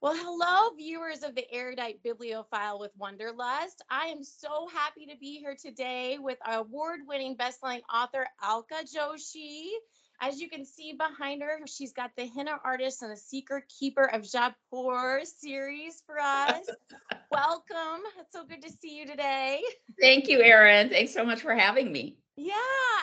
Well, hello, viewers of the Erudite Bibliophile with Wanderlust. I am so happy to be here today with award-winning bestselling author Alka Joshi. As you can see behind her, she's got the Henna Artist and the Secret Keeper of Jaipur series for us. Welcome. It's so good to see you today. Thank you, Erin. Thanks so much for having me. Yeah,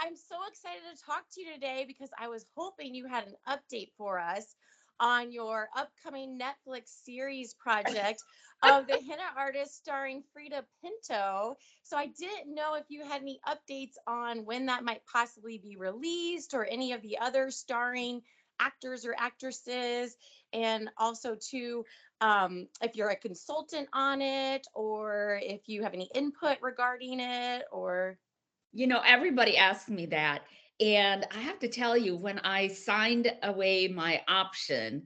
I'm so excited to talk to you today because I was hoping you had an update for us on your upcoming Netflix series project of the Henna Artist starring Frida Pinto. So I didn't know if you had any updates on when that might possibly be released or any of the other starring actors or actresses, and also too if you're a consultant on it or if you have any input regarding it or Everybody asks me that. And I have to tell you, when I signed away my option,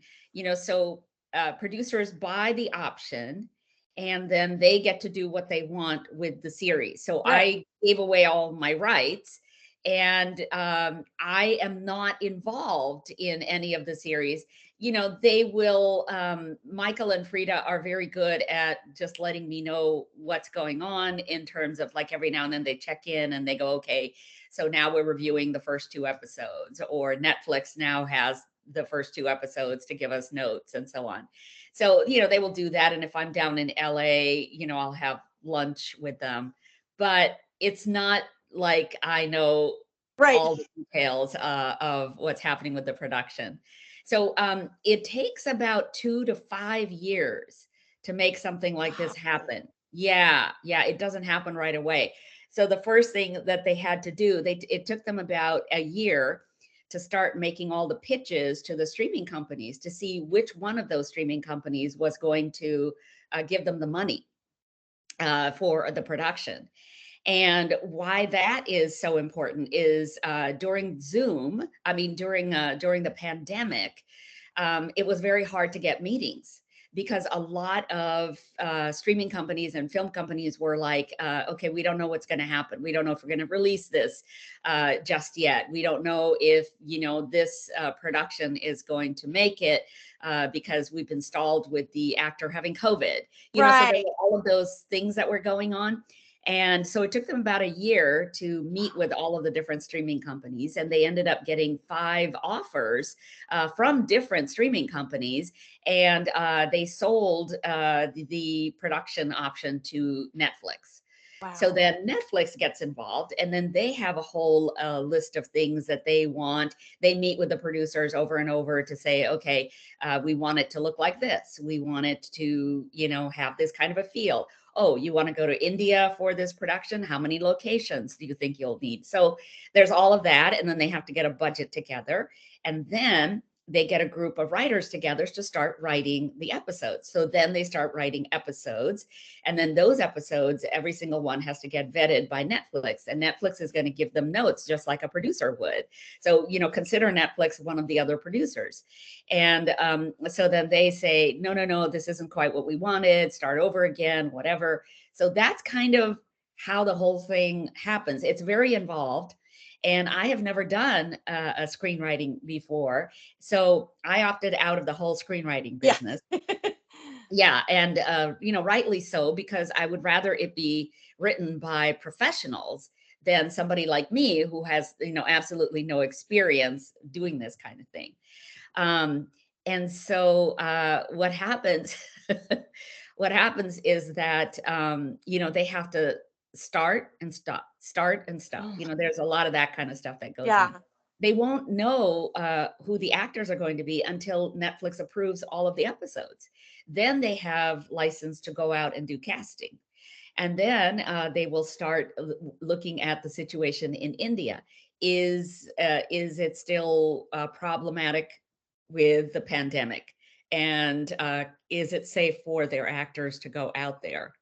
producers buy the option and then they get to do what they want with the series. So right. I gave away all my rights. And I am not involved in any of the series. They will, Michael and Frida are very good at just letting me know what's going on in terms of, like, every now and then they check in and they go, okay, so now we're reviewing the first two episodes, or Netflix now has the first two episodes to give us notes and so on. So, they will do that. And if I'm down in LA, I'll have lunch with them, but it's not like I know Right. all the details of what's happening with the production. So it takes about 2 to 5 years to make something like this Wow. happen. Yeah, yeah, it doesn't happen right away. So the first thing that they had to do, it took them about a year to start making all the pitches to the streaming companies to see which one of those streaming companies was going to give them the money for the production. And why that is so important is during Zoom, I mean, during the pandemic, it was very hard to get meetings because a lot of streaming companies and film companies were like, okay, we don't know what's going to happen. We don't know if we're going to release this just yet. We don't know if, this production is going to make it because we've been stalled with the actor having COVID. So there Right. were all of those things that were going on. And so it took them about a year to meet with all of the different streaming companies, and they ended up getting 5 offers from different streaming companies, and they sold the production option to Netflix. So Wow. then Netflix gets involved, and then they have a whole list of things that they want. They meet with the producers over and over to say, okay, we want it to look like this. We want it to, have this kind of a feel. Oh, you want to go to India for this production? How many locations do you think you'll need? So there's all of that. And then they have to get a budget together. And then they get a group of writers together to start writing the episodes. So then they start writing episodes. And then those episodes, every single one has to get vetted by Netflix. And Netflix is going to give them notes just like a producer would. So, consider Netflix one of the other producers. And so then they say, no, no, no, this isn't quite what we wanted. Start over again, whatever. So that's kind of how the whole thing happens. It's very involved. And I have never done a screenwriting before. So I opted out of the whole screenwriting Yeah. business. Yeah, and rightly so, because I would rather it be written by professionals than somebody like me who has, absolutely no experience doing this kind of thing. Um, and so what happens what happens is that they have to start and stop, start and stop. Mm. There's a lot of that kind of stuff that goes on. Yeah. They won't know who the actors are going to be until Netflix approves all of the episodes. Then they have license to go out and do casting. And then they will start looking at the situation in India. Is it still problematic with the pandemic? And is it safe for their actors to go out there?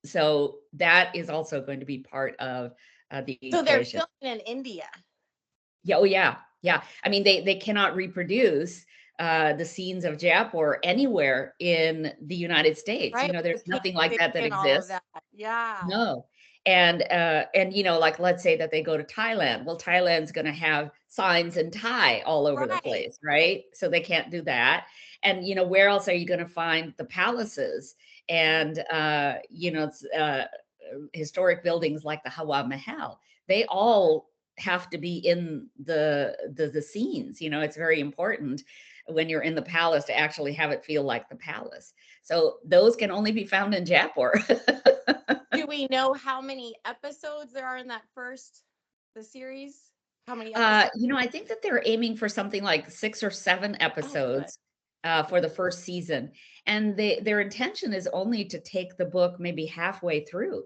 So that is also going to be part of the So they're equation. filming in India. Yeah, oh yeah, yeah. I mean, they cannot reproduce the scenes of Jaipur anywhere in the United States. Right. There's With nothing like that that and all of exists. that. Yeah. No. And like, let's say that they go to Thailand. Well, Thailand's going to have signs in Thai all over the Right. place, right? So they can't do that. And where else are you going to find the palaces and historic buildings like the Hawa Mahal? They all have to be in the scenes. It's very important when you're in the palace to actually have it feel like the palace. So those can only be found in Jaipur. Do we know how many episodes there are in the series? How many episodes? I think that they're aiming for something like 6 or 7 Oh, good. episodes for the first season, and their intention is only to take the book maybe halfway through.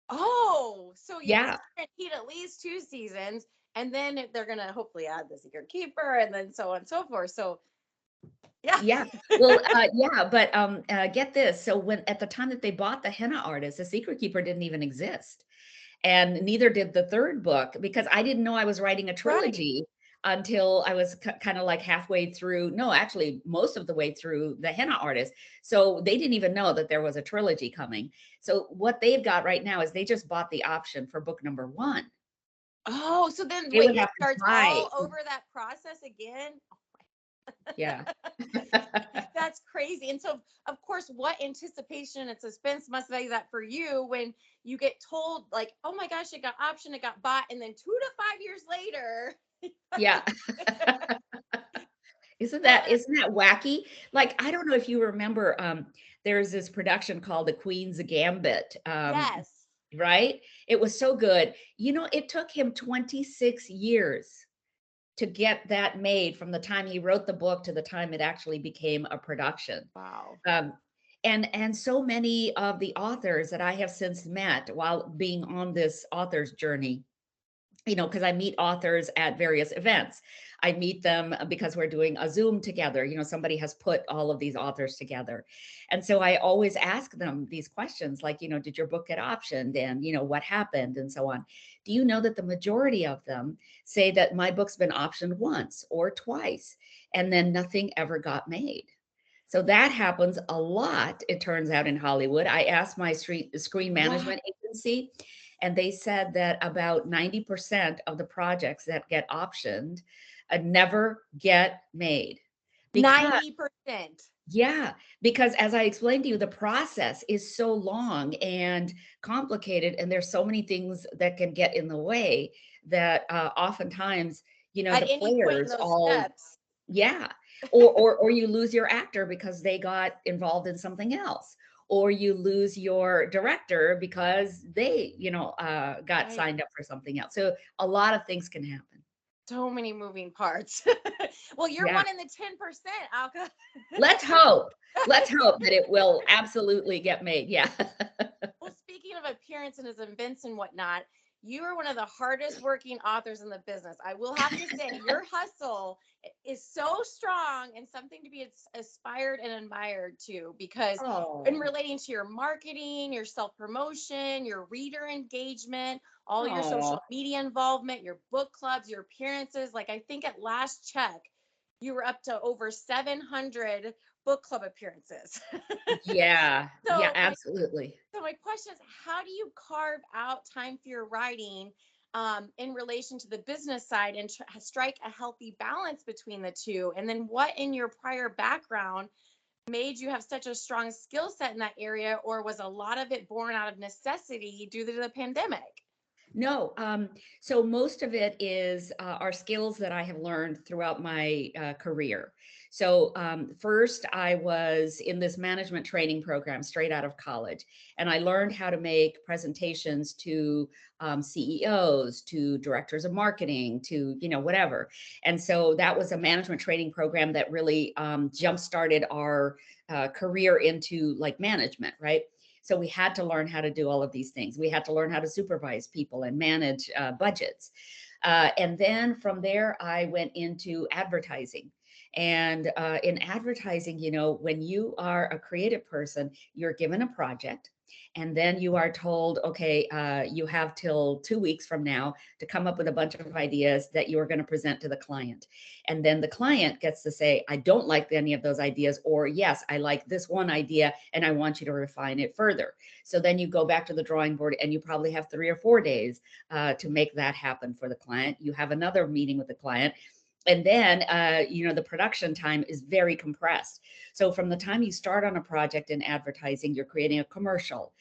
Oh, so yeah, it's Yeah, guaranteed at least 2 seasons, and then they're gonna hopefully add the Secret Keeper, and then so on and so forth. So yeah. yeah. Well, yeah, but get this. So when at the time that they bought the Henna Artist, the Secret Keeper didn't even exist. And neither did the third book, because I didn't know I was writing a Right. trilogy until I was kind of like halfway through, no, actually most of the way through the Henna Artist. So they didn't even know that there was a trilogy coming. So what they've got right now is they just bought the option for book number 1. Oh, so then They wait, would it have to starts buy. all over that process again? Yeah. That's crazy. And so, of course, what anticipation and suspense must be that for you when you get told, like, oh my gosh, it got optioned, it got bought, and then 2 to 5 years later, Yeah. well, and Isn't that wacky? Like, I don't know if you remember, there's this production called The Queen's Gambit. yes, Right? It was so good. It took him 26 years to get that made from the time he wrote the book to the time it actually became a production. wow, Um, and so many of the authors that I have since met while being on this author's journey, because I meet authors at various events. I meet them because we're doing a Zoom together. Somebody has put all of these authors together. And so I always ask them these questions like, did your book get optioned? And, what happened? And so on. Do you know that the majority of them say that my book's been optioned once or twice, and then nothing ever got made? So that happens a lot, it turns out, in Hollywood. I asked my screen wow, management agency, and they said that about 90% of the projects that get optioned never get made. Because, 90%. yeah, because as I explained to you, the process is so long and complicated, and there's so many things that can get in the way that oftentimes, At the any point in players those all, steps. yeah. Or you lose your actor because they got involved in something else. Or you lose your director because they, got Right. signed up for something else. So a lot of things can happen. So many moving parts. Well, you're Yeah. one in the 10%, Alka. Let's hope. Let's hope that it will absolutely get made. Yeah. Well, speaking of appearance and his events and whatnot, you are one of the hardest working authors in the business. I will have to say, your hustle is so strong and something to be aspired and admired to, because in Oh. relating to your marketing, your self promotion, your reader engagement, all your Oh. social media involvement, your book clubs, your appearances, like I think at last check, you were up to over 700 book club appearances. Yeah. Yeah, so my absolutely. so my question is, how do you carve out time for your writing in relation to the business side and strike a healthy balance between the two? And then what in your prior background made you have such a strong skill set in that area, or was a lot of it born out of necessity due to the pandemic? No, so most of it is are skills that I have learned throughout my career. So first, I was in this management training program straight out of college, and I learned how to make presentations to CEOs, to directors of marketing, to whatever. And so that was a management training program that really jump started our career into like management, right? So we had to learn how to do all of these things. We had to learn how to supervise people and manage budgets. And then from there, I went into advertising. And in advertising, when you are a creative person, you're given a project. And then you are told, okay, you have till 2 weeks from now to come up with a bunch of ideas that you are going to present to the client. And then the client gets to say, I don't like any of those ideas, or yes, I like this one idea and I want you to refine it further. So then you go back to the drawing board and you probably have 3 or 4 days to make that happen for the client. You have another meeting with the client. And then, the production time is very compressed. So from the time you start on a project in advertising, you're creating a commercial,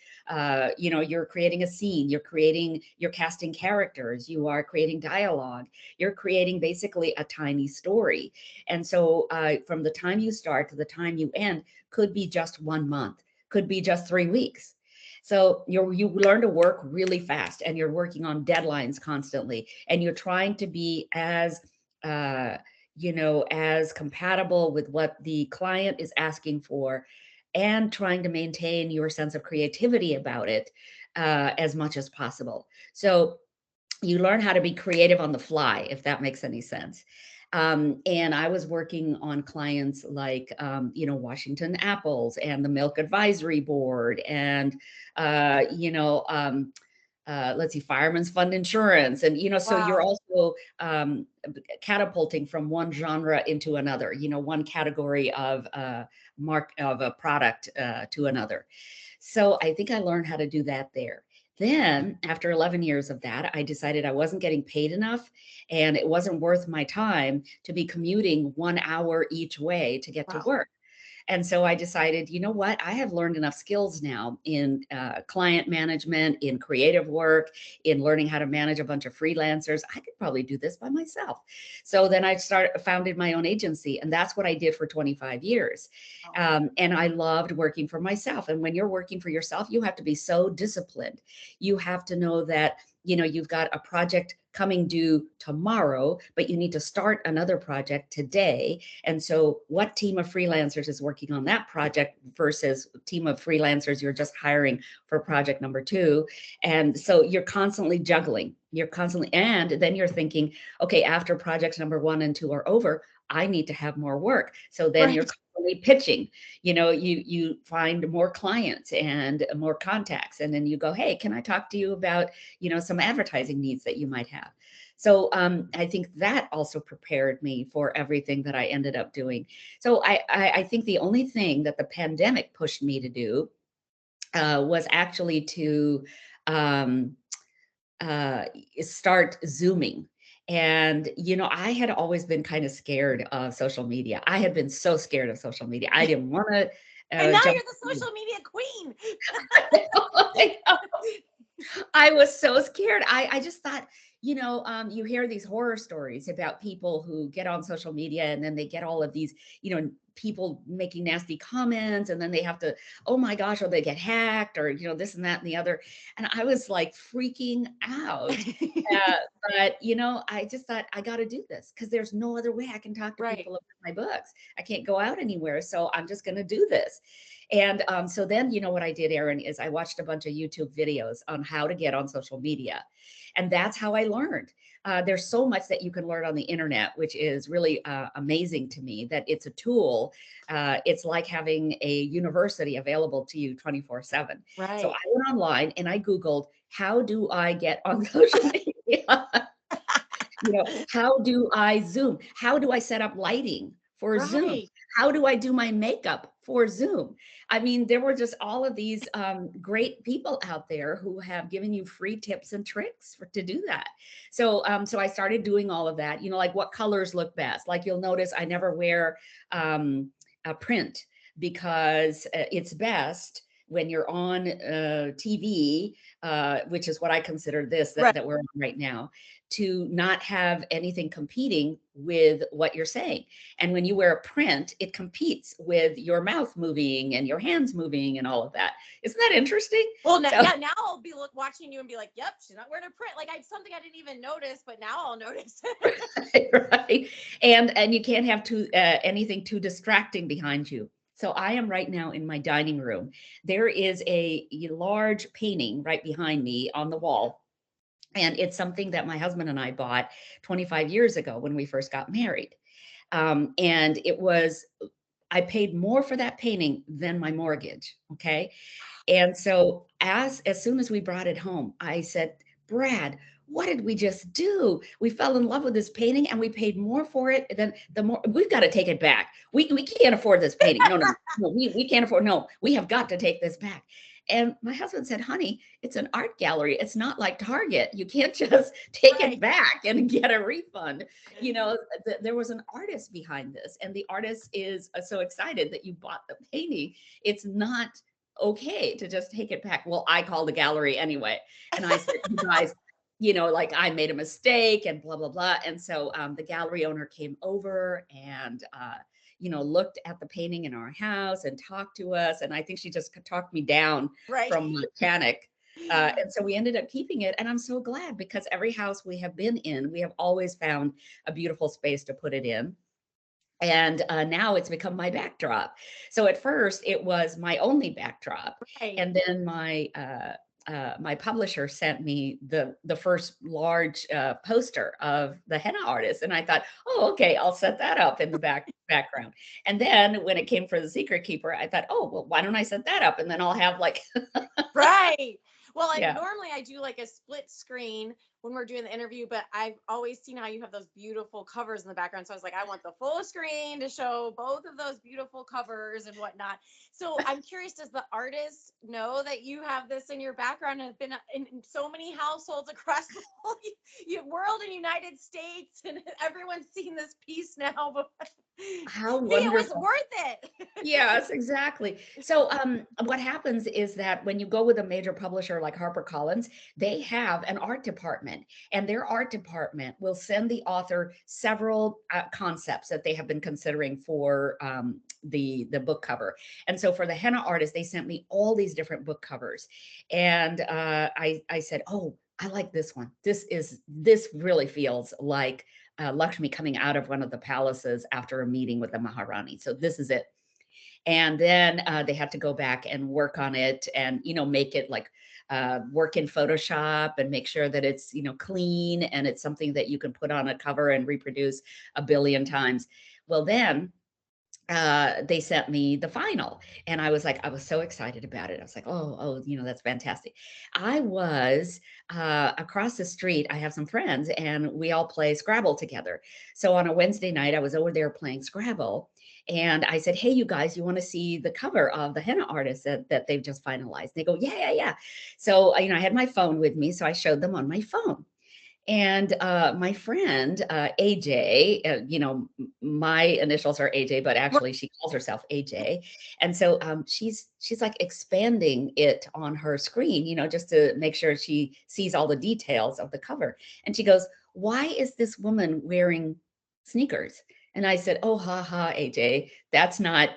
you're creating a scene, you're casting characters, you are creating dialogue, you're creating basically a tiny story. And so from the time you start to the time you end could be just 1 month, could be just 3 weeks. So you learn to work really fast, and you're working on deadlines constantly, and you're trying to be uh, as compatible with what the client is asking for, and trying to maintain your sense of creativity about it as much as possible. So you learn how to be creative on the fly, if that makes any sense. And I was working on clients like, Washington Apples and the Milk Advisory Board, and, let's see, Fireman's Fund Insurance. And, so you're Wow. also catapulting from one genre into another, one category of of a product to another. So I think I learned how to do that there. Then, after 11 years of that, I decided I wasn't getting paid enough, and it wasn't worth my time to be commuting 1 hour each way to get to Wow. work. And so I decided, you know what? I have learned enough skills now in client management, in creative work, in learning how to manage a bunch of freelancers. I could probably do this by myself. So then I founded my own agency, and that's what I did for 25 years. Wow. And I loved working for myself. And when you're working for yourself, you have to be so disciplined. You have to know that, you've got a project coming due tomorrow, but you need to start another project today. And so what team of freelancers is working on that project versus team of freelancers you're just hiring for project number 2? And so you're constantly juggling. And then you're thinking, okay, after projects number 1 and 2 are over, I need to have more work. So then you're Right. constantly pitching. You find more clients and more contacts, and then you go, hey, can I talk to you about some advertising needs that you might have? So I think that also prepared me for everything that I ended up doing. So I think the only thing that the pandemic pushed me to do was actually to um, uh, start Zooming. And, I had always been kind of scared of social media. I had been so scared of social media. I didn't want to And now jump. you're the social media queen. I was so scared. I just thought, you hear these horror stories about people who get on social media, and then they get all of these, people making nasty comments, and then they have to, oh my gosh, or they get hacked, or, this and that and the other. And I was like freaking out. Uh, but, I just thought I got to do this because there's no other way I can talk to Right. people about my books. I can't go out anywhere. So I'm just going to do this. And so then, what I did, Erin, is I watched a bunch of YouTube videos on how to get on social media. And that's how I learned. There's so much that you can learn on the internet, which is really amazing to me, that it's a tool. It's like having a university available to you 24/7. So I Right. went online and I Googled, how do I get on social media? How do I Zoom? How do I set up lighting for Zoom? Right. How do I do my makeup for Zoom? I mean, there were just all of these great people out there who have given you free tips and tricks to do that. So I started doing all of that, like what colors look best. Like you'll notice I never wear a print because it's best when you're on TV, which is what I consider this Right. that we're on right now, to not have anything competing with what you're saying. And when you wear a print, it competes with your mouth moving and your hands moving and all of that. Isn't that interesting? Well, now, So, yeah, now I'll be watching you and be like, "Yep, she's not wearing a print." Like something I didn't even notice, but now I'll notice. right. And you can't have anything too distracting behind you. So I am right now in my dining room. There is a large painting right behind me on the wall. And it's something that my husband and I bought 25 years ago when we first got married. And I paid more for that painting than my mortgage. Okay. And so as soon as we brought it home, I said, Brad, what did we just do? We fell in love with this painting and we paid more for it than the more we've got to take it back. We can't afford this painting. No, we can't afford. No, we have got to take this back. And my husband said, honey, it's an art gallery. It's not like Target. You can't just take it Right. back and get a refund. You know, there was an artist behind this, and the artist is so excited that you bought the painting. It's not okay to just take it back. Well, I called the gallery anyway. And I said, you guys, like I made a mistake and blah, blah, blah. And so the gallery owner came over and, looked at the painting in our house and talked to us. And I think she just talked me down Right. from my panic. And so we ended up keeping it. And I'm so glad because every house we have been in, we have always found a beautiful space to put it in. And now it's become my backdrop. So at first it was my only backdrop. Right. And then my publisher sent me the first large poster of the henna artist, and I thought, oh, okay, I'll set that up in the background. And then when it came for the Secret Keeper, I thought, oh, well, why don't I set that up, and then I'll have like, Right. Well, like yeah, normally I do like a split screen when we're doing the interview, but I've always seen how you have those beautiful covers in the background. So I was like, I want the full screen to show both of those beautiful covers and whatnot. So I'm curious, does the artist know that you have this in your background and have been in so many households across the whole world and United States, and everyone's seen this piece now, but how see, it was wonderful. worth it. Yes, exactly. So, what happens is that when you go with a major publisher like HarperCollins, they have an art department, and their art department will send the author several concepts that they have been considering for the book cover. And so, for the henna artist, they sent me all these different book covers, and I said, "Oh, I like this one. This really feels like." Lakshmi coming out of one of the palaces after a meeting with the Maharani. So this is it. And then they have to go back and work on it and make it like work in Photoshop and make sure that it's clean and it's something that you can put on a cover and reproduce a billion times. Well, then they sent me the final, and I was so excited about it. I was like, oh, that's fantastic. I was across the street. I have some friends and we all play Scrabble together. So on a Wednesday night, I was over there playing Scrabble, and I said, hey, you guys, you want to see the cover of the henna artist that they've just finalized? They go, yeah, yeah, yeah. So, I had my phone with me. So I showed them on my phone. And my friend AJ, my initials are AJ, but actually she calls herself AJ. And so she's like expanding it on her screen, just to make sure she sees all the details of the cover. And she goes, "Why is this woman wearing sneakers?" And I said, "Oh, ha ha, AJ, that's not,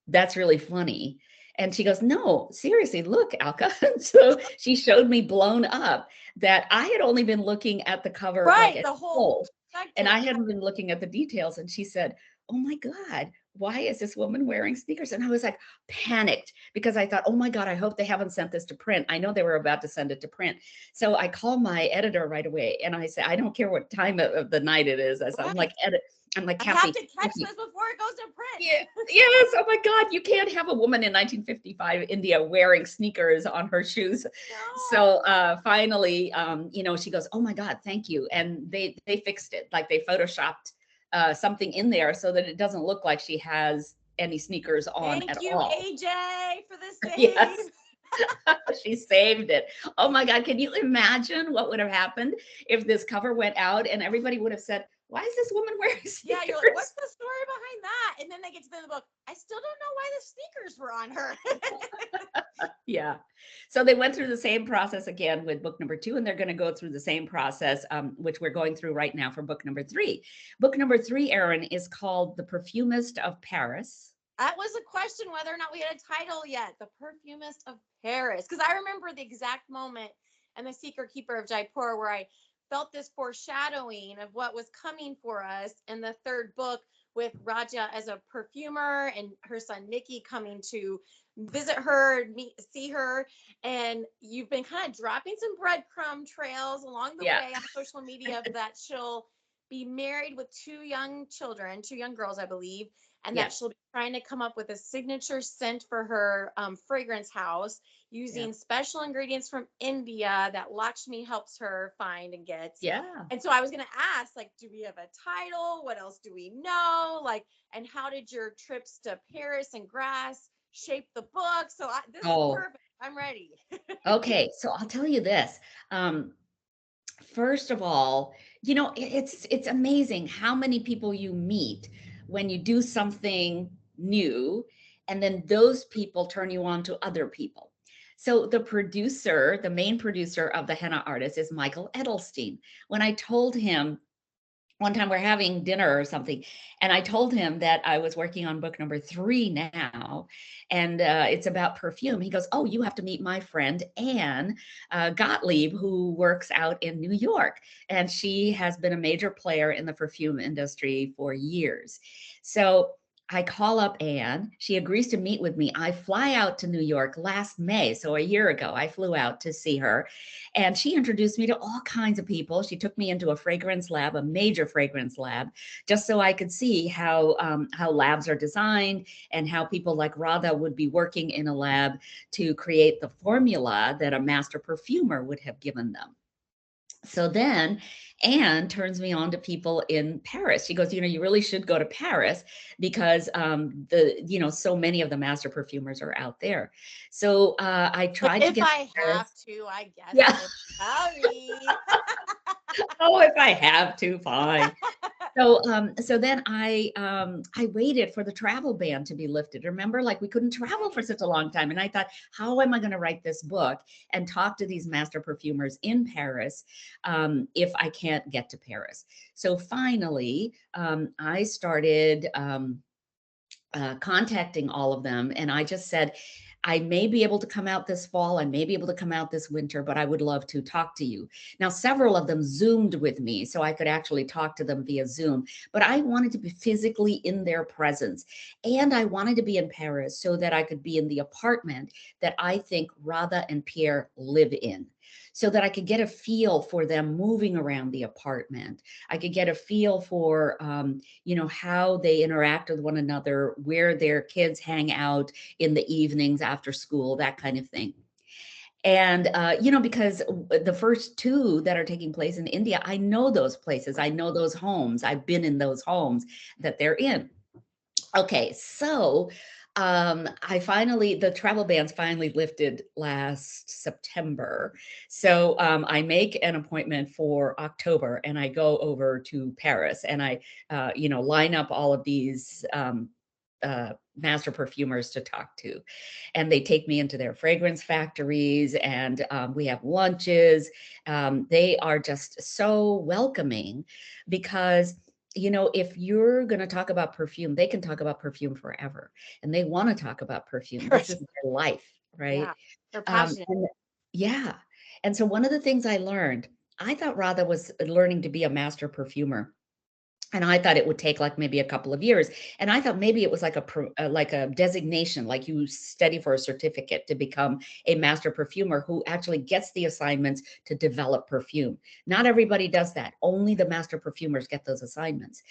that's really funny." And she goes, "No, seriously, look, Alka." So she showed me blown up that I had only been looking at the cover like Right. as The a whole whole, and perspective. I hadn't been looking at the details. And she said, "Oh my God, why is this woman wearing sneakers?" And I was like panicked because I thought, "Oh my God, I hope they haven't sent this to print." I know they were about to send it to print. So I called my editor right away and I said, "I don't care what time of the night it is." I'm like, Right. I'm like, I have Kathy, to catch this before it goes to print. yeah, yes. Oh my God, you can't have a woman in 1955 India wearing sneakers on her shoes. No. So finally, she goes, "Oh my God, thank you," and they fixed it. Like they photoshopped something in there so that it doesn't look like she has any sneakers on Thank at you, all. AJ, for the Yes, save. she saved it. Oh my God, can you imagine what would have happened if this cover went out and everybody would have said, "Why is this woman wearing Yeah, you're like, what's sneakers?" the story behind that? And then they get to the end of the book. I still don't know why the sneakers were on her. Yeah. So they went through the same process again with book number 2, and they're going to go through the same process, which we're going through right now for book number 3. Book number 3, Erin, is called The Perfumist of Paris. That was a question whether or not we had a title yet. The Perfumist of Paris. Because I remember the exact moment in The Secret Keeper of Jaipur where I felt this foreshadowing of what was coming for us in the third book, with Raja as a perfumer and her son Nikki coming to visit her, see her. And you've been kind of dropping some breadcrumb trails along the Yeah. way on social media that she'll be married with two young children, two young girls, I believe, and that Yes. she'll be trying to come up with a signature scent for her fragrance house Yeah. using special ingredients from India that Lakshmi helps her find and get. Yeah. And so I was going to ask, like, do we have a title? What else do we know? Like, and how did your trips to Paris and Grasse shape the book? So this is Oh, perfect. I'm ready. okay. So I'll tell you this. Um, First of all, it's amazing how many people you meet when you do something new, and then those people turn you on to other people. So the main producer of the Henna Artist is Michael Edelstein. When I told him one time we're having dinner or something, and I told him that I was working on book number 3 now, and it's about perfume. He goes, "Oh, you have to meet my friend Anne Gottlieb, who works out in New York, and she has been a major player in the perfume industry for years." So I call up Anne. She agrees to meet with me. I fly out to New York last May, so a year ago. I flew out to see her, and she introduced me to all kinds of people. She took me into a fragrance lab, a major fragrance lab, just so I could see how labs are designed and how people like Radha would be working in a lab to create the formula that a master perfumer would have given them. So then Anne turns me on to people in Paris. She goes, you really should go to Paris because so many of the master perfumers are out there. So I Like, tried to if get to I have Paris. to, I guess Yeah. I will hurry. Oh, if I have to, fine. So then I waited for the travel ban to be lifted. Remember, like we couldn't travel for Right. such a long time. And I thought, how am I going to write this book and talk to these master perfumers in Paris if I can't get to Paris? So finally, I started contacting all of them. And I just said, I may be able to come out this fall. I may be able to come out this winter, but I would love to talk to you. Now, several of them Zoomed with me, so I could actually talk to them via Zoom, but I wanted to be physically in their presence. And I wanted to be in Paris so that I could be in the apartment that I think Radha and Pierre live in, so that I could get a feel for them moving around the apartment. I could get a feel for, how they interact with one another, where their kids hang out in the evenings after school, that kind of thing. And, because the first two that are taking place in India, I know those places. I know those homes. I've been in those homes that they're in. Okay, so the travel ban's finally lifted last September. So I make an appointment for October and I go over to Paris and I, line up all of these master perfumers to talk to. And they take me into their fragrance factories and we have lunches. They are just so welcoming because if you're going to talk about perfume, they can talk about perfume forever and they want to talk about perfume. This Right. is their life, right? Yeah. They're Um, passionate. and yeah. And so one of the things I learned, I thought Radha was learning to be a master perfumer. And I thought it would take like maybe a couple of years. And I thought maybe it was like like a designation, like you study for a certificate to become a master perfumer who actually gets the assignments to develop perfume. Not everybody does that. Only the master perfumers get those assignments.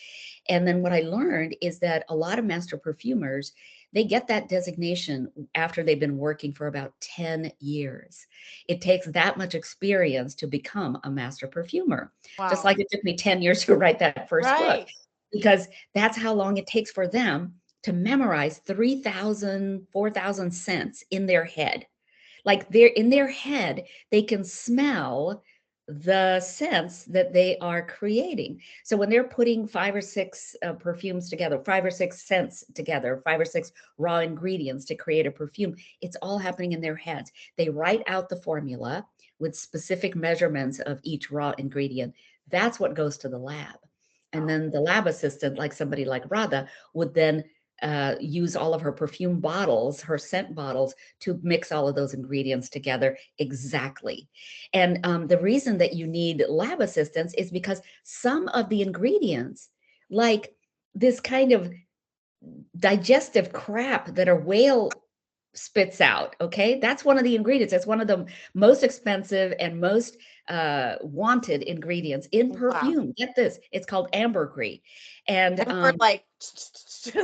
And then what I learned is that a lot of master perfumers, they get that designation after they've been working for about 10 years. It takes that much experience to become a master perfumer, just Wow. like it took me 10 years to write that first book, Right. because that's how long it takes for them to memorize 3,000, 4,000 scents in their head. Like they're in their head, they can smell the scents that they are creating. So when they're putting 5 or 6 perfumes together, 5 or 6 scents together, 5 or 6 raw ingredients to create a perfume, it's all happening in their heads. They write out the formula with specific measurements of each raw ingredient. That's what goes to the lab. And Wow. then the lab assistant, like somebody like Radha, would then use all of her perfume bottles, her scent bottles, to mix all of those ingredients together exactly. And the reason that you need lab assistants is because some of the ingredients, like this kind of digestive crap that a whale spits out, okay, that's one of the ingredients. That's one of the most expensive and most wanted ingredients in Wow. perfume. Get this, it's called ambergris. And I've heard like,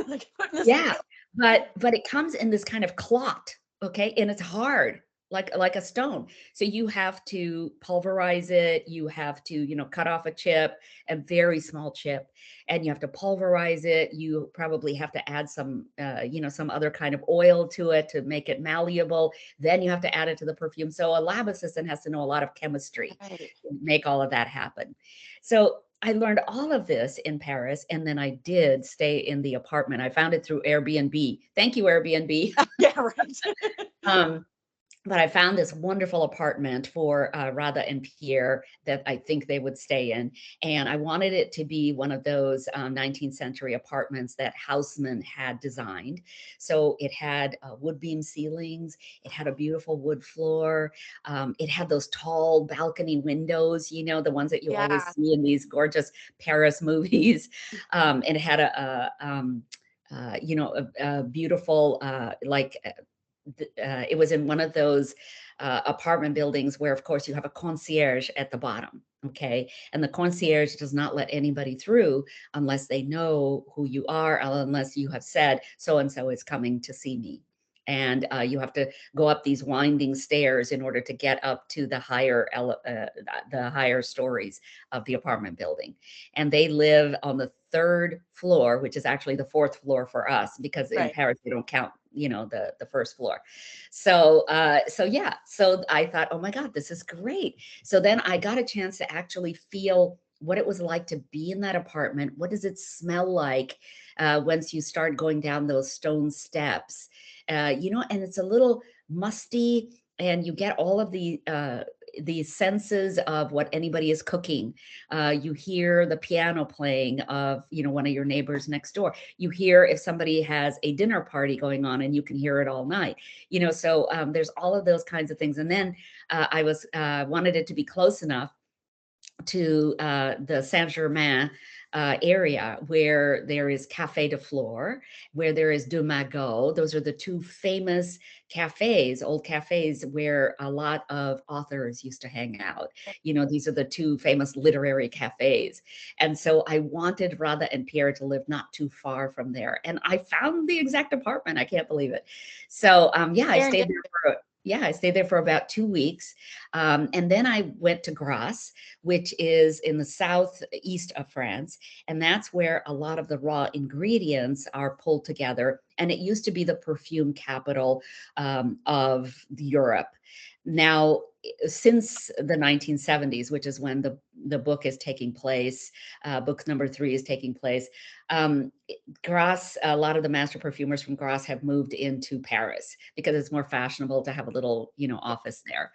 like putting this. yeah, but it comes in this kind of clot, okay? And it's hard, like a stone. So you have to pulverize it. You have to, cut off a chip, a very small chip, and you have to pulverize it. You probably have to add some, some other kind of oil to it to make it malleable. Then you have to add it to the perfume. So a lab assistant has to know a lot of chemistry Right. to make all of that happen. So I learned all of this in Paris, and then I did stay in the apartment. I found it through Airbnb. Thank you, Airbnb. Yeah, right. um, but I found this wonderful apartment for Radha and Pierre that I think they would stay in. And I wanted it to be one of those 19th century apartments that Haussmann had designed. So it had wood beam ceilings. It had a beautiful wood floor. It had those tall balcony windows, the ones that you always Yeah. see in these gorgeous Paris movies. And it had a beautiful, it was in one of those apartment buildings where, of course, you have a concierge at the bottom. Okay. And the concierge does not let anybody through unless they know who you are, or unless you have said, so and so is coming to see me. And you have to go up these winding stairs in order to get up to the higher stories of the apartment building. And they live on the third floor, which is actually the fourth floor for us, because in Right. Paris they don't count, the first floor. So I thought, oh my God, this is great. So then I got a chance to actually feel what it was like to be in that apartment. What does it smell like once you start going down those stone steps? And it's a little musty, and you get all of the senses of what anybody is cooking. You hear the piano playing of, one of your neighbors next door. You hear if somebody has a dinner party going on, and you can hear it all night. So there's all of those kinds of things. And then I wanted it to be close enough to the Saint-Germain area, where there is Café de Flore, where there is De Magot. Those are the two famous cafes, old cafes, where a lot of authors used to hang out. These are the two famous literary cafes. And so I wanted Radha and Pierre to live not too far from there. And I found the exact apartment. I can't believe it. So I stayed there for about 2 weeks. And then I went to Grasse, which is in the southeast of France. And that's where a lot of the raw ingredients are pulled together. And it used to be the perfume capital of Europe. Now, since the 1970s, which is when the book is taking place, book number 3 is taking place, Grasse, a lot of the master perfumers from Grasse have moved into Paris because it's more fashionable to have a little, office there.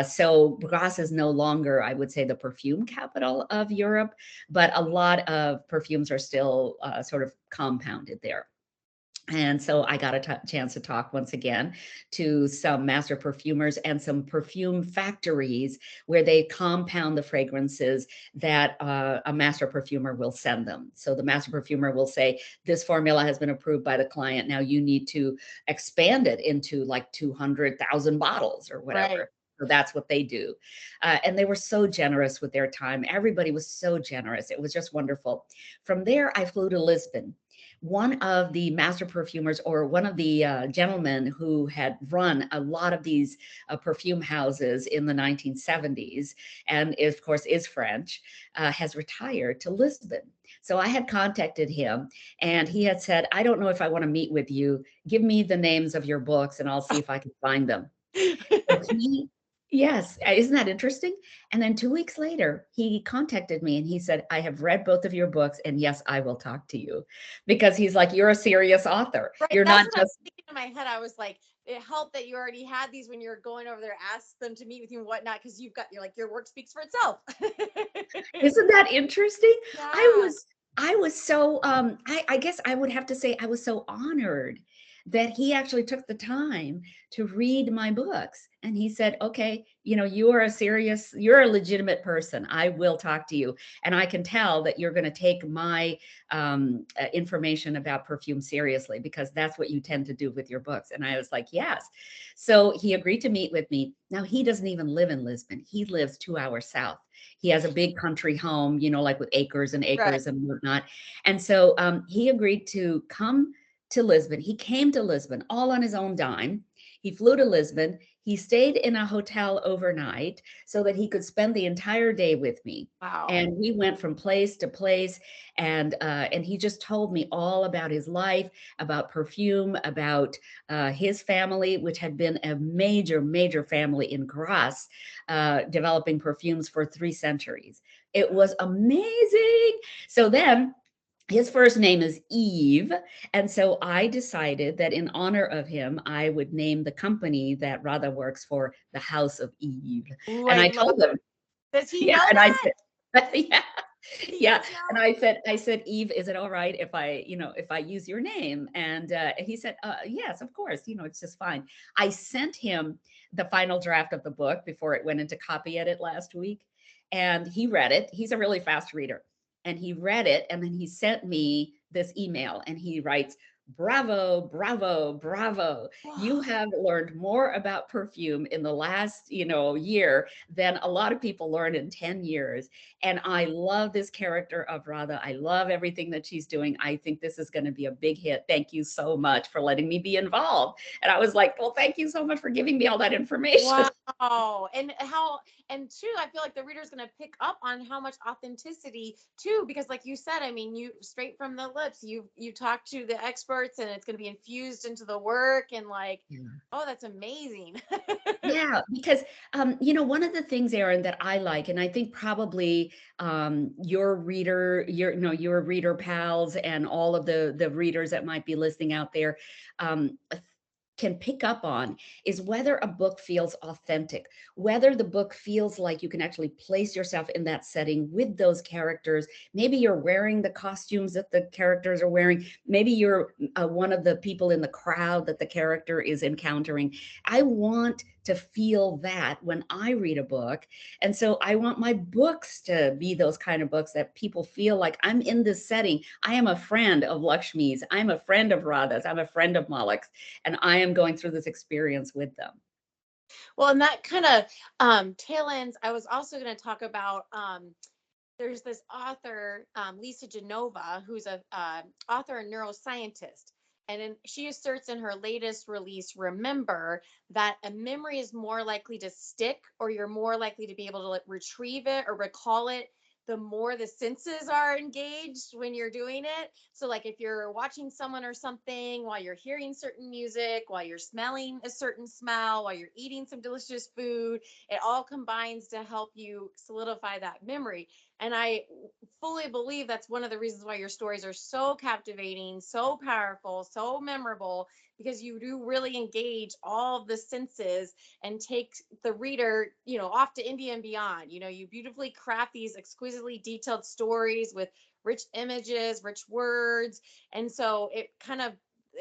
So Grasse is no longer, I would say, the perfume capital of Europe, but a lot of perfumes are still sort of compounded there. And so I got a chance to talk once again to some master perfumers and some perfume factories where they compound the fragrances that a master perfumer will send them. So the master perfumer will say, this formula has been approved by the client. Now you need to expand it into like 200,000 bottles or whatever. Right. So that's what they do. And they were so generous with their time. Everybody was so generous. It was just wonderful. From there, I flew to Lisbon. One of the master perfumers, or one of the gentlemen who had run a lot of these perfume houses in the 1970s, and of course is French, has retired to Lisbon. So I had contacted him, and he had said, I don't know if I want to meet with you. Give me the names of your books and I'll see if I can find them. So yes, isn't that interesting? And then 2 weeks later, he contacted me and he said, I have read both of your books, and yes, I will talk to you, because he's like, you're a serious author. Right. You're That's not what I was just, thinking in my head. I was like, it helped that you already had these when you were going over there, ask them to meet with you and whatnot, because you're like, your work speaks for itself. isn't that interesting? Yeah. I was so, I guess I would have to say I was so honored that he actually took the time to read my books And he said, okay, you're you're a legitimate person. I will talk to you. And I can tell that you're going to take my information about perfume seriously, because that's what you tend to do with your books. And I was like, yes. So he agreed to meet with me. Now, he doesn't even live in Lisbon. He lives 2 hours south. He has a big country home, like with acres and Right. acres and whatnot. And so he agreed to come to Lisbon. He came to Lisbon all on his own dime. He flew to Lisbon. He stayed in a hotel overnight so that he could spend the entire day with me. Wow. And we went from place to place, and he just told me all about his life, about perfume, about his family, which had been a major, major family in Grasse, developing perfumes for 3 centuries. It was amazing. So then his first name is Eve. And so I decided that in honor of him, I would name the company that Radha works for the House of Eve. Ooh, And I I love. told him, Does he yeah, know and I that? said, yeah, He yeah. does And know. I said, Eve, is it all right if I use your name? And he said, yes, of course, it's just fine. I sent him the final draft of the book before it went into copy edit last week. And he read it. He's a really fast reader. And he read it. And then he sent me this email, and he writes, bravo, bravo, bravo. You Wow. have learned more about perfume in the last, year than a lot of people learned in 10 years. And I love this character of Radha. I love everything that she's doing. I think this is going to be a big hit. Thank you so much for letting me be involved. And I was like, well, thank you so much for giving me all that information. Wow. And too, I feel like the reader's going to pick up on how much authenticity too, because like you said, I mean, you straight from the lips, you talk to the experts and it's going to be infused into the work and like, oh, that's amazing. Yeah, because one of the things, Erin, that I like, and I think probably your reader pals and all of the readers that might be listening out there, um, can pick up on, is whether a book feels authentic, whether the book feels like you can actually place yourself in that setting with those characters. Maybe you're wearing the costumes that the characters are wearing. Maybe you're one of the people in the crowd that the character is encountering. I want to feel that when I read a book. And so I want my books to be those kind of books that people feel like I'm in this setting. I am a friend of Lakshmi's. I'm a friend of Radha's. I'm a friend of Malik's. And I am going through this experience with them. Well, and that kind of tail ends. I was also going to talk about there's this author, Lisa Genova, who's a author and neuroscientist. She asserts in her latest release, Remember, that a memory is more likely to stick, or you're more likely to be able to like, retrieve it or recall it the more the senses are engaged when you're doing it. So, like if you're watching someone or something, while you're hearing certain music, while you're smelling a certain smell, while you're eating some delicious food, it all combines to help you solidify that memory. And I fully believe that's one of the reasons why your stories are so captivating, so powerful, so memorable, because you do really engage all of the senses and take the reader, off to India and beyond. You beautifully craft these exquisitely detailed stories with rich images, rich words. And so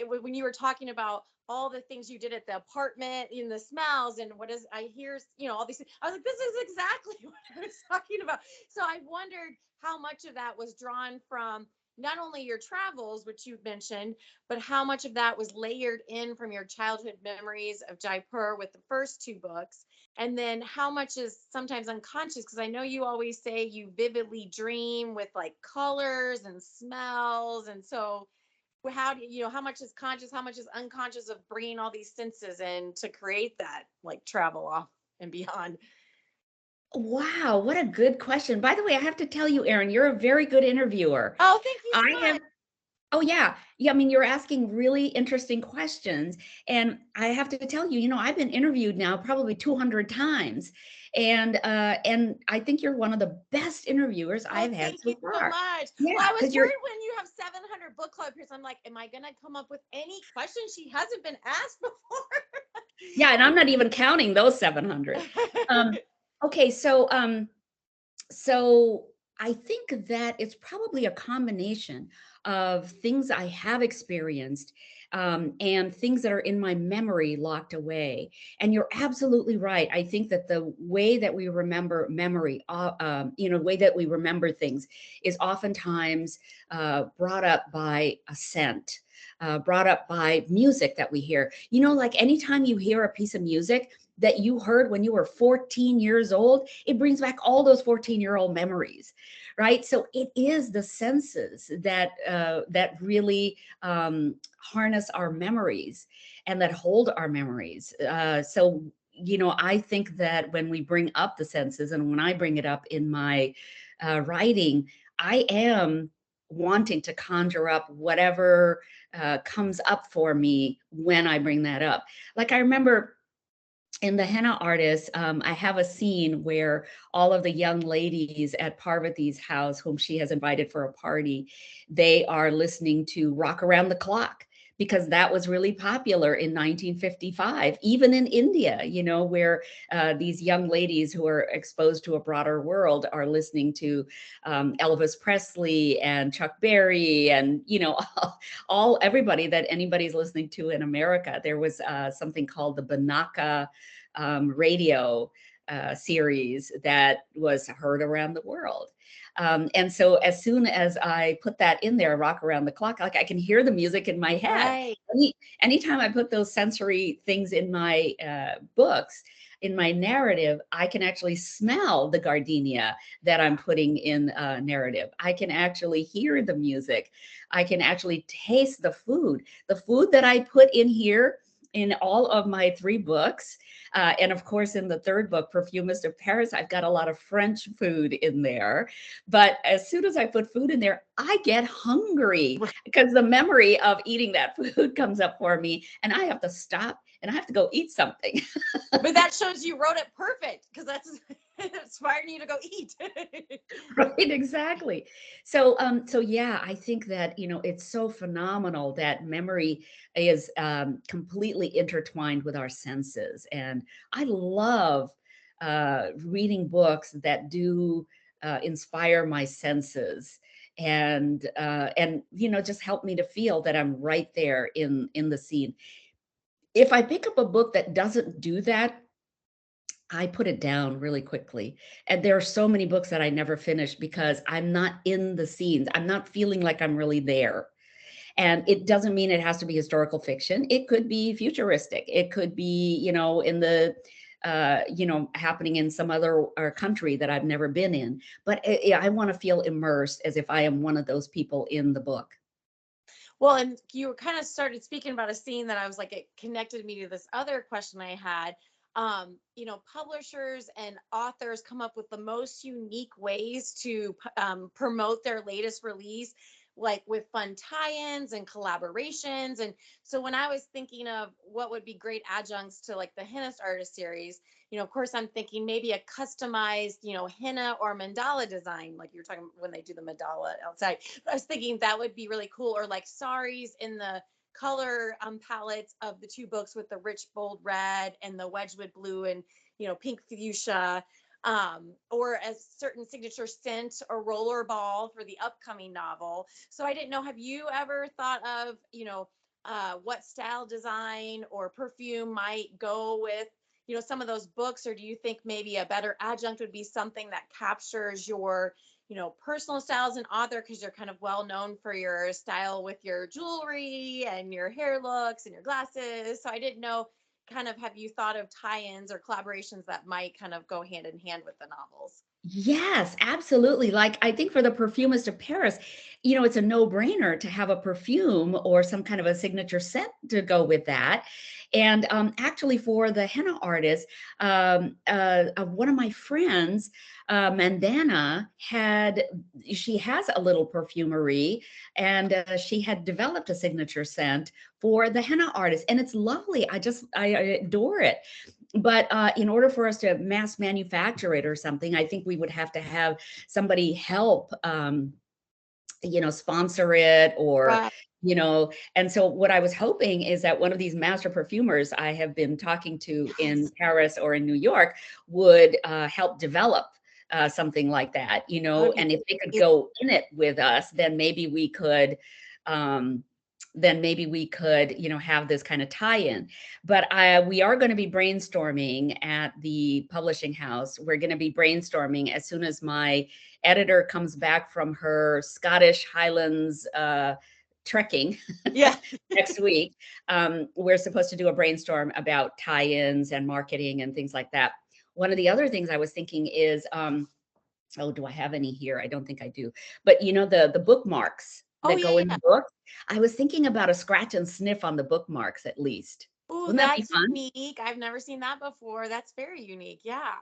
when you were talking about all the things you did at the apartment, in the smells, and I hear, all these things, I was like, this is exactly what I was talking about. So I wondered how much of that was drawn from not only your travels, which you've mentioned, but how much of that was layered in from your childhood memories of Jaipur with the first 2 books. And then how much is sometimes unconscious, because I know you always say you vividly dream with like colors and smells. And so how do how much is conscious, how much is unconscious of bringing all these senses in to create that like travel off and beyond? Wow, what a good question. By the way, I have to tell you, Erin, you're a very good interviewer. Oh, thank you I so have much. Oh, yeah. Yeah, I mean, you're asking really interesting questions. And I have to tell you, I've been interviewed now probably 200 times. And I think you're one of the best interviewers Oh, I've had thank you so so far. much. Well, Yeah, I was because you're worried when you have 700 book club peers. I'm like, am I going to come up with any questions she hasn't been asked yeah, and I'm not even counting those 700. before? Um, okay, so I think that it's probably a combination of things I have experienced, and things that are in my memory locked away. And you're absolutely right. I think that the way that we remember memory, the way that we remember things is oftentimes brought up by a scent. Brought up by music that we hear. Like anytime you hear a piece of music that you heard when you were 14 years old, it brings back all those 14-year-old memories, right? So it is the senses that really harness our memories and that hold our memories. I think that when we bring up the senses, and when I bring it up in my writing, I am wanting to conjure up whatever comes up for me when I bring that up. Like I remember in the Henna Artist, I have a scene where all of the young ladies at Parvati's house, whom she has invited for a party, they are listening to Rock Around the Clock, because that was really popular in 1955, even in India, where these young ladies who are exposed to a broader world are listening to Elvis Presley and Chuck Berry and, all everybody that anybody's listening to in America. There was something called the Banaka radio series that was heard around the world. And so as soon as I put that in there, Rock Around the Clock, like I can hear the music in my head. Right. Anytime I put those sensory things in my books, in my narrative, I can actually smell the gardenia that I'm putting in narrative. I can actually hear the music. I can actually taste the food. The food that I put in here in all of my 3 books. And of course, in the 3rd book, Perfumist of Paris, I've got a lot of French food in there. But as soon as I put food in there, I get hungry because the memory of eating that food comes up for me, and I have to stop and I have to go eat something. But that shows you wrote it perfect, because that's inspiring you to go eat. Right, exactly. So yeah, I think that, it's so phenomenal that memory is completely intertwined with our senses. And I love reading books that do inspire my senses, and just help me to feel that I'm right there in the scene. If I pick up a book that doesn't do that, I put it down really quickly. And there are so many books that I never finished because I'm not in the scenes. I'm not feeling like I'm really there. And it doesn't mean it has to be historical fiction. It could be futuristic. It could be, in the happening in some other country that I've never been in. But I want to feel immersed as if I am one of those people in the book. Well, and you kind of started speaking about a scene that I was like, it connected me to this other question I had. Publishers and authors come up with the most unique ways to promote their latest release, like with fun tie-ins and collaborations. And so when I was thinking of what would be great adjuncts to like the Henna Artist series, of course, I'm thinking maybe a customized, henna or mandala design, like you're talking when they do the mandala outside. I was thinking that would be really cool, or like saris in the color palettes of the 2 books with the rich bold red and the Wedgwood blue and pink fuchsia, or a certain signature scent or roller ball for the upcoming novel. So I didn't know, have you ever thought of what style design or perfume might go with some of those books, or do you think maybe a better adjunct would be something that captures your personal style as an author, because you're kind of well known for your style with your jewelry and your hair looks and your glasses. So I didn't know, kind of, have you thought of tie-ins or collaborations that might kind of go hand in hand with the novels? Yes, absolutely. Like I think for the Perfumist of Paris, it's a no-brainer to have a perfume or some kind of a signature scent to go with that. And actually, for the Henna Artist, one of my friends, Mandana, she has a little perfumery, and she had developed a signature scent for the Henna Artist, and it's lovely. I adore it. But in order for us to mass manufacture it or something, I think we would have to have somebody help, sponsor it, or, Right. and so what I was hoping is that one of these master perfumers I have been talking to in Yes. Paris or in New York would help develop something like that, you That would know, be and if they could it- go in it with us, then maybe we could, you know, have this kind of tie-in. But we are going to be brainstorming at the publishing house. We're going to be brainstorming as soon as my editor comes back from her Scottish Highlands trekking yeah. next week. We're supposed to do a brainstorm about tie-ins and marketing and things like that. One of the other things I was thinking is, oh, do I have any here? I don't think I do. But you know, the bookmarks Oh that yeah, go in yeah. the book, I was thinking about a scratch and sniff on the bookmarks at least. Oh, Wouldn't that be that's fun? unique. I've never seen that before. That's very unique. Yeah.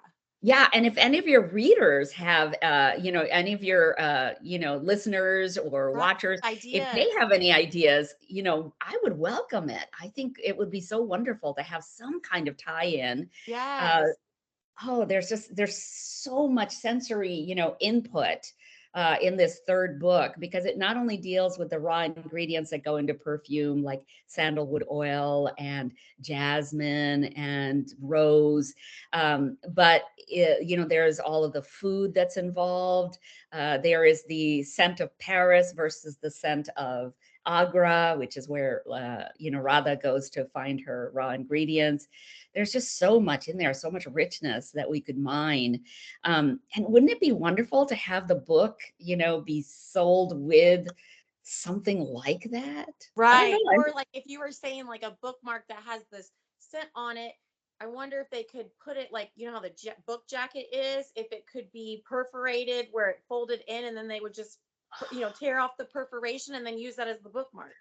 Yeah, and if any of your readers have, you know, any of your, you know, listeners or Right. watchers, if they Ideas. have any ideas, you know, I would welcome it. I think it would be so wonderful to have some kind of tie-in. Uh, Yes. Oh, there's so much sensory, you know, input in this third book, because it not only deals with the raw ingredients that go into perfume, like sandalwood oil and jasmine and rose, but you know, there's all of the food that's involved. There is the scent of Paris versus the scent of Agra, which is where you know, Radha goes to find her raw ingredients. There's just so much in there, so much richness that we could mine. And wouldn't it be wonderful to have the book, you know, be sold with something like that? I don't know. Right. Or like if you were saying like a bookmark that has this scent on it, I wonder if they could put it like, you know how the book jacket is, if it could be perforated where it folded in and then they would just, you know, tear off the perforation and then use that as the bookmark.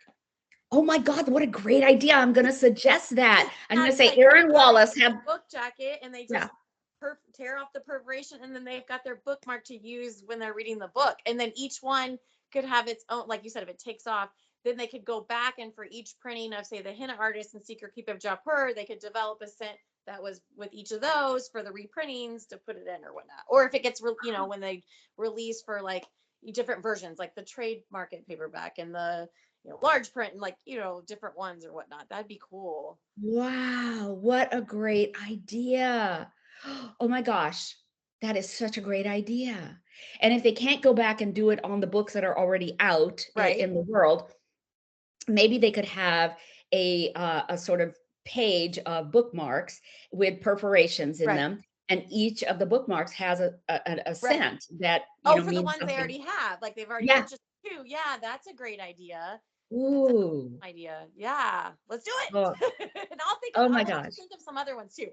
Oh my God, what a great idea. I'm going to suggest that. I'm going to That's say like Aaron got Wallace a have, book jacket and they yeah. just tear off the perforation and then they've got their bookmark to use when they're reading the book. And then each one could have its own, like you said, if it takes off, then they could go back and for each printing of, say, the Henna Artist and Secret Keeper of Jaipur, they could develop a scent that was with each of those for the reprintings to put it in or whatnot. Or if it gets, you know, when they release for like different versions, like the trade market paperback and the, you know, large print and like, you know, different ones or whatnot. That'd be cool. Wow, what a great idea. Oh my gosh, that is such a great idea. And if they can't go back and do it on the books that are already out Right. in the world, maybe they could have a sort of page of bookmarks with perforations in Right. them, and each of the bookmarks has a Right. scent that, you Oh, know, for the means ones they something. already have, like they've already Yeah. purchased two. Yeah, that's a great idea. That's an Ooh. awesome idea. Yeah, let's do Oh, it. And I'll think of, oh my I'll have to gosh. think of some other ones too.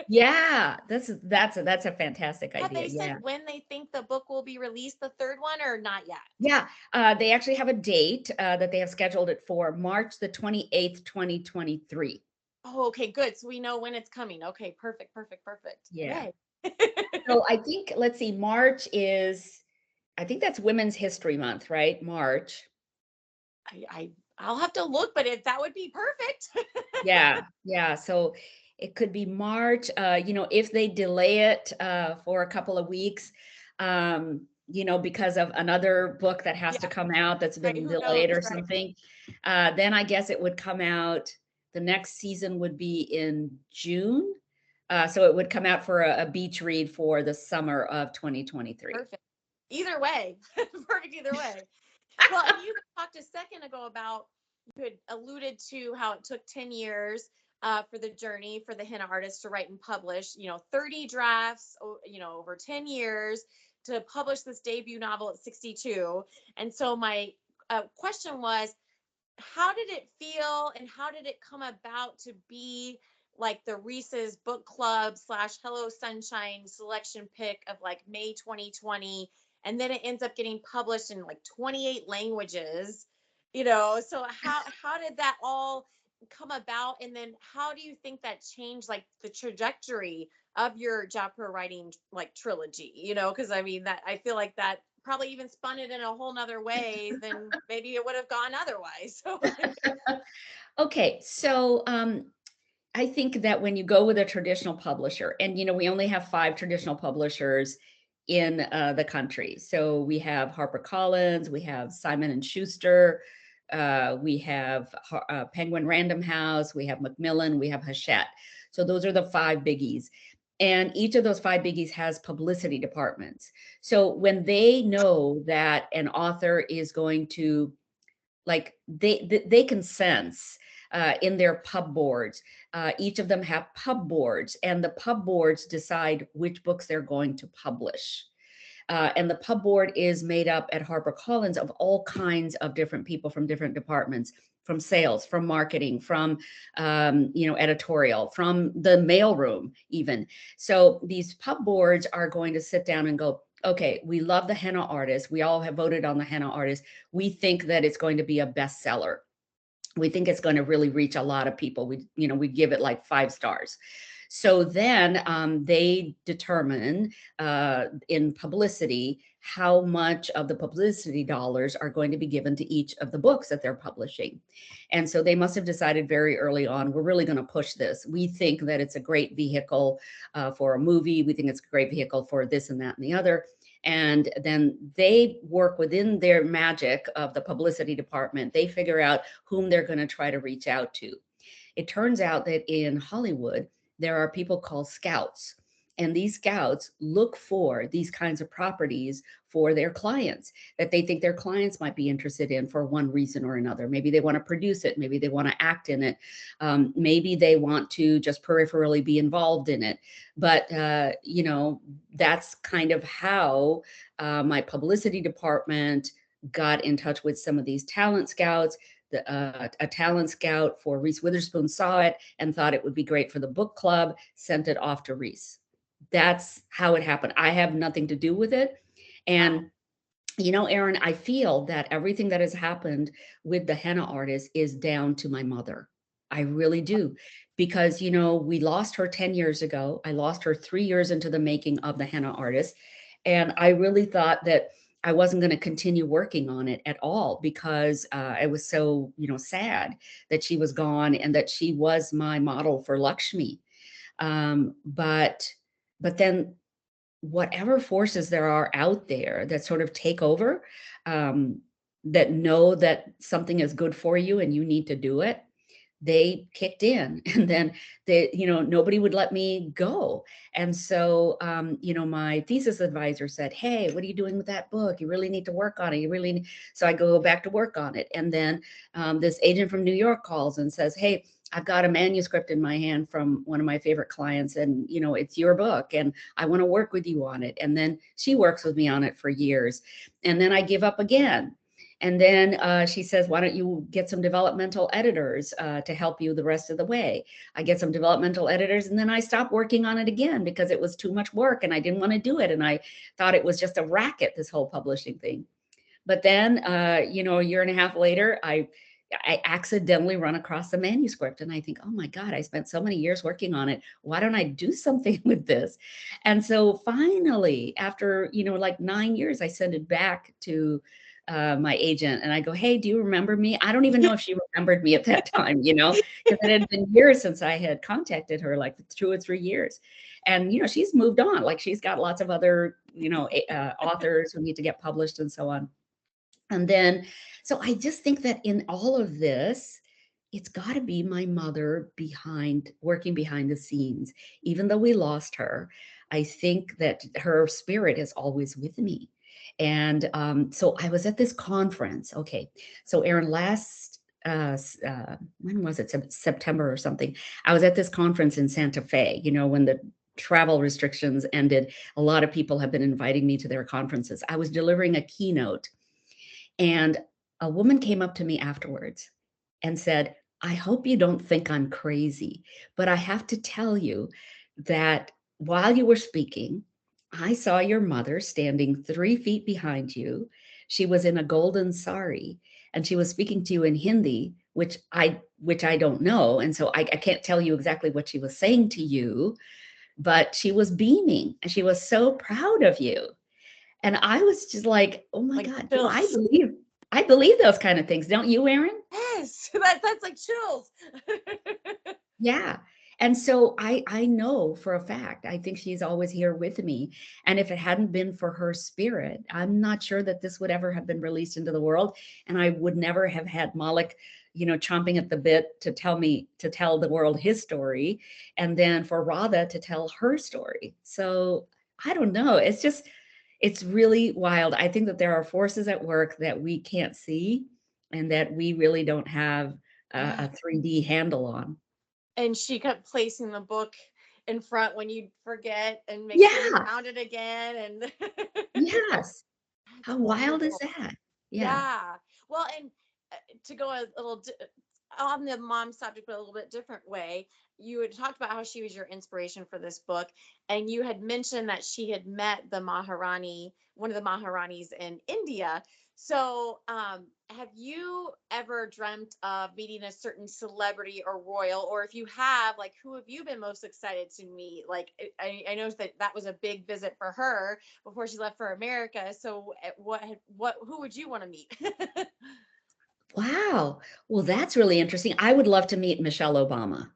Yeah, that's a fantastic Have idea. they Yeah. said when they think the book will be released, the third one, or not yet? Yeah, they actually have a date that they have scheduled it for March the 28th, 2023. Oh, okay, good. So we know when it's coming. Okay, perfect, perfect, perfect. Yeah. Yay. So I think, let's see, March is, I think that's Women's History Month, right? March. I'll have to look, but if that would be perfect. Yeah, yeah. So it could be March. You know, if they delay it for a couple of weeks, you know, because of another book that has to Yeah, come out that's right. been Who knows? delayed or Right. something, then I guess it would come out. The next season would be in June. So it would come out for a beach read for the summer of 2023. Perfect. Either way, perfect either way. Well, and you talked a second ago about, you had alluded to how it took 10 years for the journey for the Henna Artist to write and publish, you know, 30 drafts, you know, over 10 years to publish this debut novel at 62. And so my question was, how did it feel and how did it come about to be like the Reese's book club slash Hello Sunshine selection pick of like May 2020, and then it ends up getting published in like 28 languages, you know? So how did that all come about, and then how do you think that changed like the trajectory of your Jaipur writing like trilogy, you know? Because I mean, that I feel like that probably even spun it in a whole nother way than maybe it would have gone otherwise. So Okay, so I think that when you go with a traditional publisher, and you know, we only have 5 traditional publishers in the country. So we have HarperCollins, we have Simon and Schuster, we have Penguin Random House, we have Macmillan, we have Hachette. So those are the 5 biggies. And each of those five biggies has publicity departments. So when they know that an author is going to, like, they can sense in their pub boards. Each of them have pub boards, and the pub boards decide which books they're going to publish. And the pub board is made up at HarperCollins of all kinds of different people from different departments, from sales, from marketing, from editorial, from the mailroom even. So these pub boards are going to sit down and go, okay, we love the Henna Artist. We all have voted on the Henna Artist. We think that it's going to be a bestseller. We think it's going to really reach a lot of people. We give it like 5 stars. So then they determine in publicity how much of the publicity dollars are going to be given to each of the books that they're publishing. And so they must have decided very early on, we're really going to push this. We think that it's a great vehicle for a movie. We think it's a great vehicle for this and that and the other. And then they work within their magic of the publicity department. They figure out whom they're going to try to reach out to. It turns out that in Hollywood, there are people called scouts. And these scouts look for these kinds of properties for their clients that they think their clients might be interested in for one reason or another. Maybe they want to produce it. Maybe they want to act in it. Maybe they want to just peripherally be involved in it. But, that's kind of how my publicity department got in touch with some of these talent scouts. A talent scout for Reese Witherspoon saw it and thought it would be great for the book club, sent it off to Reese. That's how it happened. I have nothing to do with it. And, Erin, I feel that everything that has happened with the Henna Artist is down to my mother. I really do. Because, we lost her 10 years ago. I lost her 3 years into the making of the Henna Artist. And I really thought that I wasn't going to continue working on it at all because I was so, sad that she was gone and that she was my model for Lakshmi. But then whatever forces there are out there that sort of take over, that know that something is good for you and you need to do it, they kicked in. And then nobody would let me go. And so, my thesis advisor said, hey, what are you doing with that book? You really need to work on it. So I go back to work on it. And then this agent from New York calls and says, hey, I've got a manuscript in my hand from one of my favorite clients, and it's your book and I want to work with you on it. And then she works with me on it for years. And then I give up again. And then she says, why don't you get some developmental editors to help you the rest of the way? I get some developmental editors, and then I stopped working on it again because it was too much work and I didn't want to do it. And I thought it was just a racket, this whole publishing thing. But then, a year and a half later, I accidentally run across the manuscript and I think, oh my God, I spent so many years working on it. Why don't I do something with this? And so finally, after, like 9 years, I send it back to my agent and I go, hey, do you remember me? I don't even know if she remembered me at that time, because it had been years since I had contacted her, like 2 or 3 years. And, she's moved on, like she's got lots of other, authors who need to get published and so on. And then, so I just think that in all of this, it's got to be my mother working behind the scenes. Even though we lost her, I think that her spirit is always with me. And so I was at this conference. Okay. So Erin, last, when was it? September or something. I was at this conference in Santa Fe, when the travel restrictions ended. A lot of people have been inviting me to their conferences. I was delivering a keynote. And a woman came up to me afterwards and said, I hope you don't think I'm crazy, but I have to tell you that while you were speaking, I saw your mother standing 3 feet behind you. She was in a golden sari and she was speaking to you in Hindi, which I don't know. And so I can't tell you exactly what she was saying to you, but she was beaming and she was so proud of you. And I was just like, oh my God, do I believe those kind of things. Don't you, Erin? Yes, that's like chills. Yeah. And so I know for a fact, I think she's always here with me. And if it hadn't been for her spirit, I'm not sure that this would ever have been released into the world. And I would never have had Malik, chomping at the bit to tell the world his story. And then for Radha to tell her story. So I don't know. It's really wild. I think that there are forces at work that we can't see and that we really don't have Yeah. a 3D handle on. And she kept placing the book in front when you'd forget and make sure you Yeah. found it again. And Yes. that's How wild is wonderful. that? Yeah. Yeah. Well, and to go a little on the mom subject, but a little bit different way, you had talked about how she was your inspiration for this book, and you had mentioned that she had met the Maharani, one of the Maharanis in India. So, have you ever dreamt of meeting a certain celebrity or royal, or if you have, like, who have you been most excited to meet? Like, I know that that was a big visit for her before she left for America. So, who would you want to meet? Wow. Well, that's really interesting. I would love to meet Michelle Obama.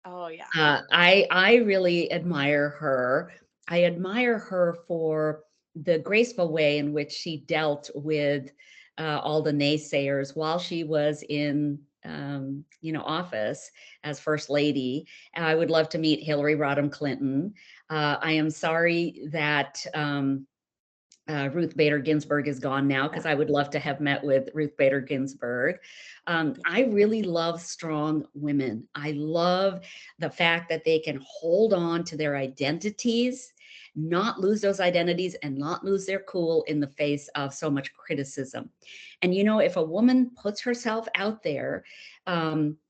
Oh yeah. I really admire her. I admire her for the graceful way in which she dealt with all the naysayers while she was in office as first lady. And I would love to meet Hillary Rodham Clinton. I am sorry that Ruth Bader Ginsburg is gone now Yeah. because I would love to have met with Ruth Bader Ginsburg. I really love strong women. I love the fact that they can hold on to their identities, not lose those identities, and not lose their cool in the face of so much criticism. And if a woman puts herself out there,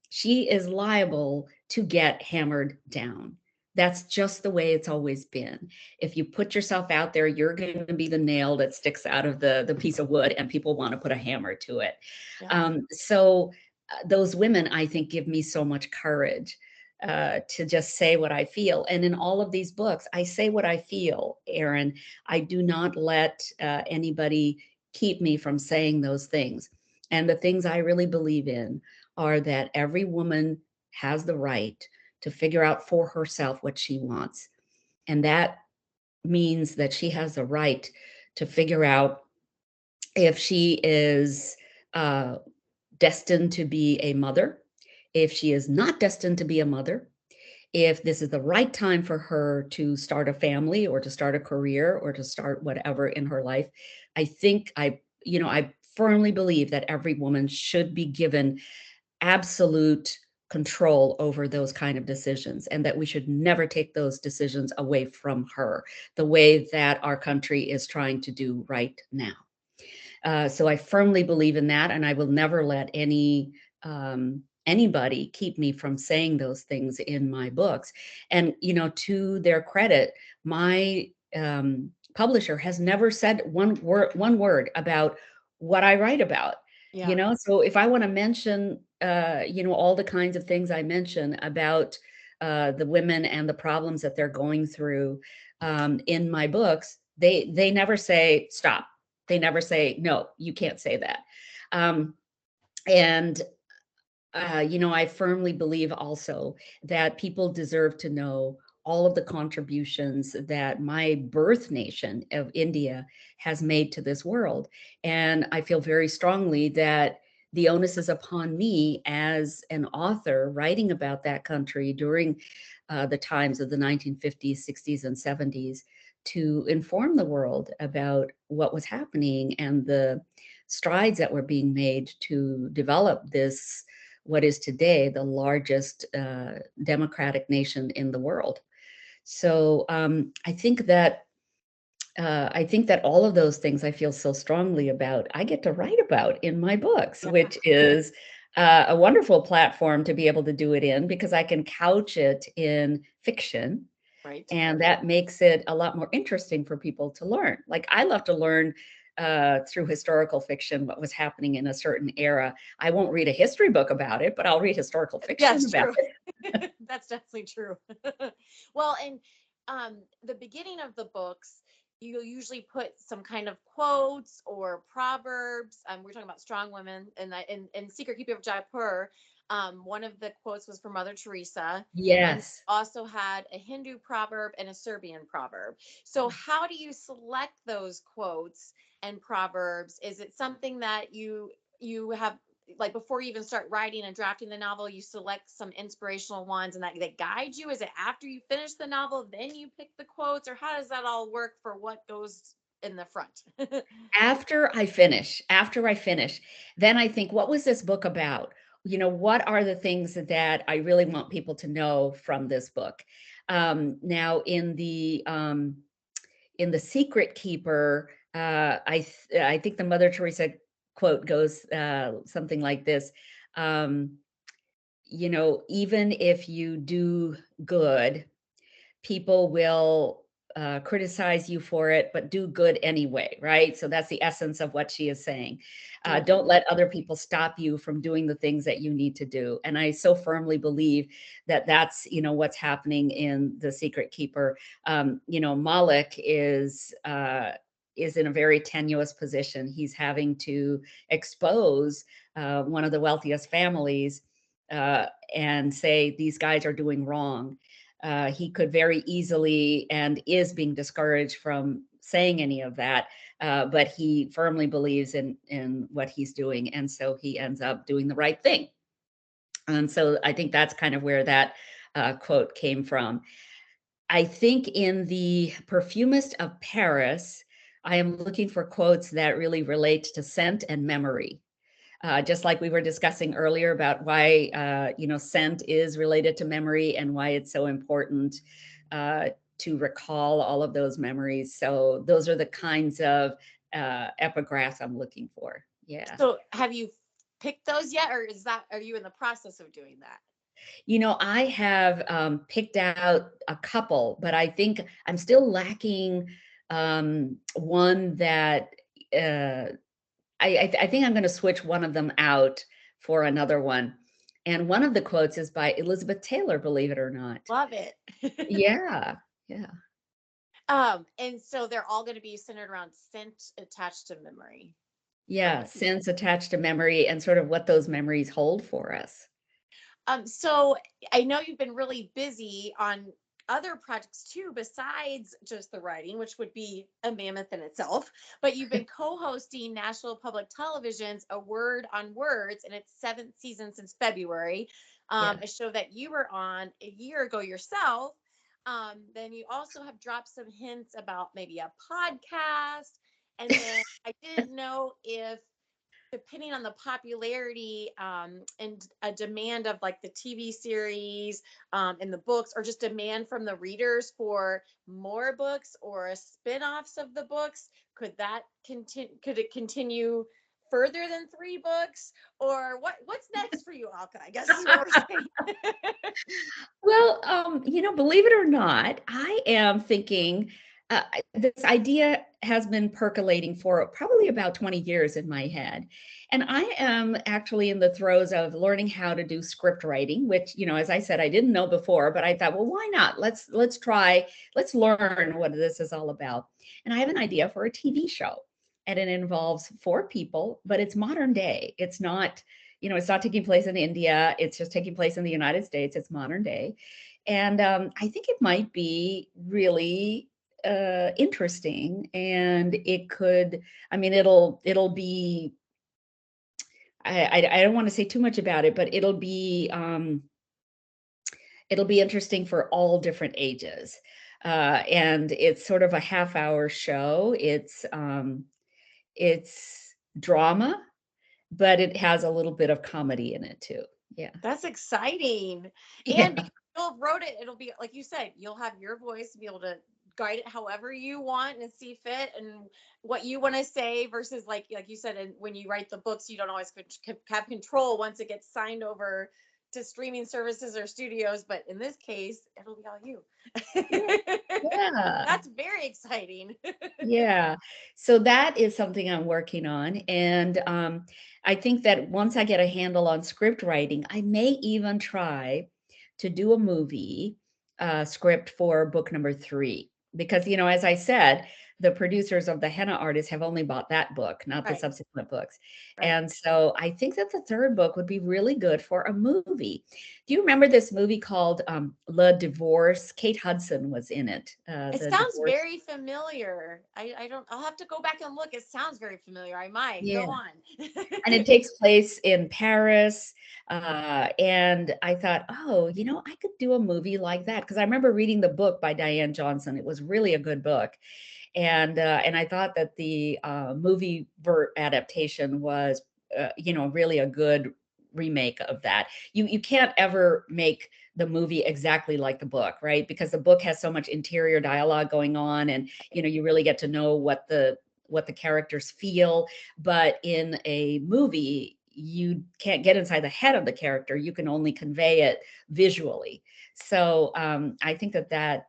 she is liable to get hammered down. That's just the way it's always been. If you put yourself out there, you're going to be the nail that sticks out of the piece of wood, and people want to put a hammer to it. Yeah. Those women, I think, give me so much courage to just say what I feel. And in all of these books, I say what I feel, Erin. I do not let anybody keep me from saying those things. And the things I really believe in are that every woman has the right to figure out for herself what she wants. And that means that she has the right to figure out if she is uh, destined to be a mother, if she is not destined to be a mother, if this is the right time for her to start a family or to start a career or to start whatever in her life. I firmly believe that every woman should be given absolute control over those kind of decisions, and that we should never take those decisions away from her the way that our country is trying to do right now. So I firmly believe in that, and I will never let anybody keep me from saying those things in my books. And to their credit, my publisher has never said one word about what I write about. Yeah. So if I want to mention, all the kinds of things I mention about the women and the problems that they're going through in my books, they never say stop. They never say, no, you can't say that. Um, and I firmly believe also that people deserve to know all of the contributions that my birth nation of India has made to this world. And I feel very strongly that the onus is upon me as an author writing about that country during the times of the 1950s, 60s, and 70s to inform the world about what was happening and the strides that were being made to develop this, what is today the largest democratic nation in the world. So I think that all of those things I feel so strongly about, I get to write about in my books, Yeah. which is a wonderful platform to be able to do it in because I can couch it in fiction. Right. And that makes it a lot more interesting for people to learn. Like I love to learn through historical fiction what was happening in a certain era. I won't read a history book about it, but I'll read historical fiction Yes, about true. it. That's definitely true. Well, and the beginning of the books, you usually put some kind of quotes or proverbs. We're talking about strong women, and in Secret Keeper of Jaipur. One of the quotes was from Mother Teresa, and Yes. also had a Hindu proverb and a Serbian proverb. So, how do you select those quotes and proverbs? Is it something that you have, like, before you even start writing and drafting the novel, you select some inspirational ones and that they guide you? Is it after you finish the novel then you pick the quotes, or how does that all work for what goes in the front? After I finish, then I think, what was this book about? What are the things that I really want people to know from this book? Now, in the Secret Keeper, I think the Mother Teresa quote goes something like this. Um, Even if you do good, people will criticize you for it, but do good anyway, right? So that's the essence of what she is saying. Mhm. Don't let other people stop you from doing the things that you need to do. And I so firmly believe that that's, what's happening in The Secret Keeper. Malik is in a very tenuous position. He's having to expose one of the wealthiest families uh, and say these guys are doing wrong. He could very easily and is being discouraged from saying any of that, but he firmly believes in what he's doing, and so he ends up doing the right thing. And so I think that's kind of where that quote came from. I think in the Perfumist of Paris, I am looking for quotes that really relate to scent and memory. Just like we were discussing earlier about why scent is related to memory and why it's so important uh, to recall all of those memories. So those are the kinds of epigraphs I'm looking for. Yeah. So, have you picked those yet, or are you in the process of doing that? I have picked out a couple, but I think I'm still lacking one that uh, I think I'm going to switch one of them out for another one. And one of the quotes is by Elizabeth Taylor, believe it or not. Love it. Yeah. Yeah. And so they're all going to be centered around scent attached to memory. Yeah. Okay. Sense attached to memory and sort of what those memories hold for us. So I know you've been really busy on other projects too, besides just the writing, which would be a mammoth in itself. But you've been co-hosting National Public Television's A Word on Words in its seventh season since February, Yeah. a show that you were on a year ago yourself. Then you also have dropped some hints about maybe a podcast. And then I didn't know if, depending on the popularity and a demand of like the TV series and the books, or just demand from the readers for more books or spin-offs of the books, could it continue further than three books, or what's next for you, Alka, I guess is what we're saying. Well, believe it or not, I am thinking this idea has been percolating for probably about 20 years in my head. And I am actually in the throes of learning how to do script writing, which, as I said, I didn't know before, but I thought, well, why not? Let's try, let's learn what this is all about. And I have an idea for a TV show. And it involves four people, but it's modern day. It's not taking place in India. It's just taking place in the United States. It's modern day. And I think it might be really interesting. And it could, I mean, it'll be, I don't want to say too much about it, but it'll be interesting for all different ages. And it's sort of a half-hour show. It's drama, but it has a little bit of comedy in it too. Yeah. That's exciting. And Yeah. because you'll have wrote it, it'll be like you said, you'll have your voice to be able to guide it however you want and see fit and what you want to say, versus like you said, and when you write the books, you don't always have control once it gets signed over to streaming services or studios. But in this case, it'll be all you. Yeah. Yeah. That's very exciting. Yeah. So that is something I'm working on. And I think that once I get a handle on script writing, I may even try to do a movie script for book number 3. Because, as I said, the producers of the Henna Artist have only bought that book, not the Right. subsequent books. Right. And so I think that the third book would be really good for a movie. Do you remember this movie called Le Divorce? Kate Hudson was in it. It The sounds Divorce. very familiar. I don't, I'll have to go back and look. It sounds very familiar. I might Yeah. go on. And it takes place in Paris. And I thought, oh, I could do a movie like that because I remember reading the book by Diane Johnson. It was really a good book, and I thought that the movie adaptation was, really a good remake of that. You can't ever make the movie exactly like the book, right? Because the book has so much interior dialogue going on, and you really get to know what the characters feel. But in a movie, you can't get inside the head of the character. You can only convey it visually. So I think that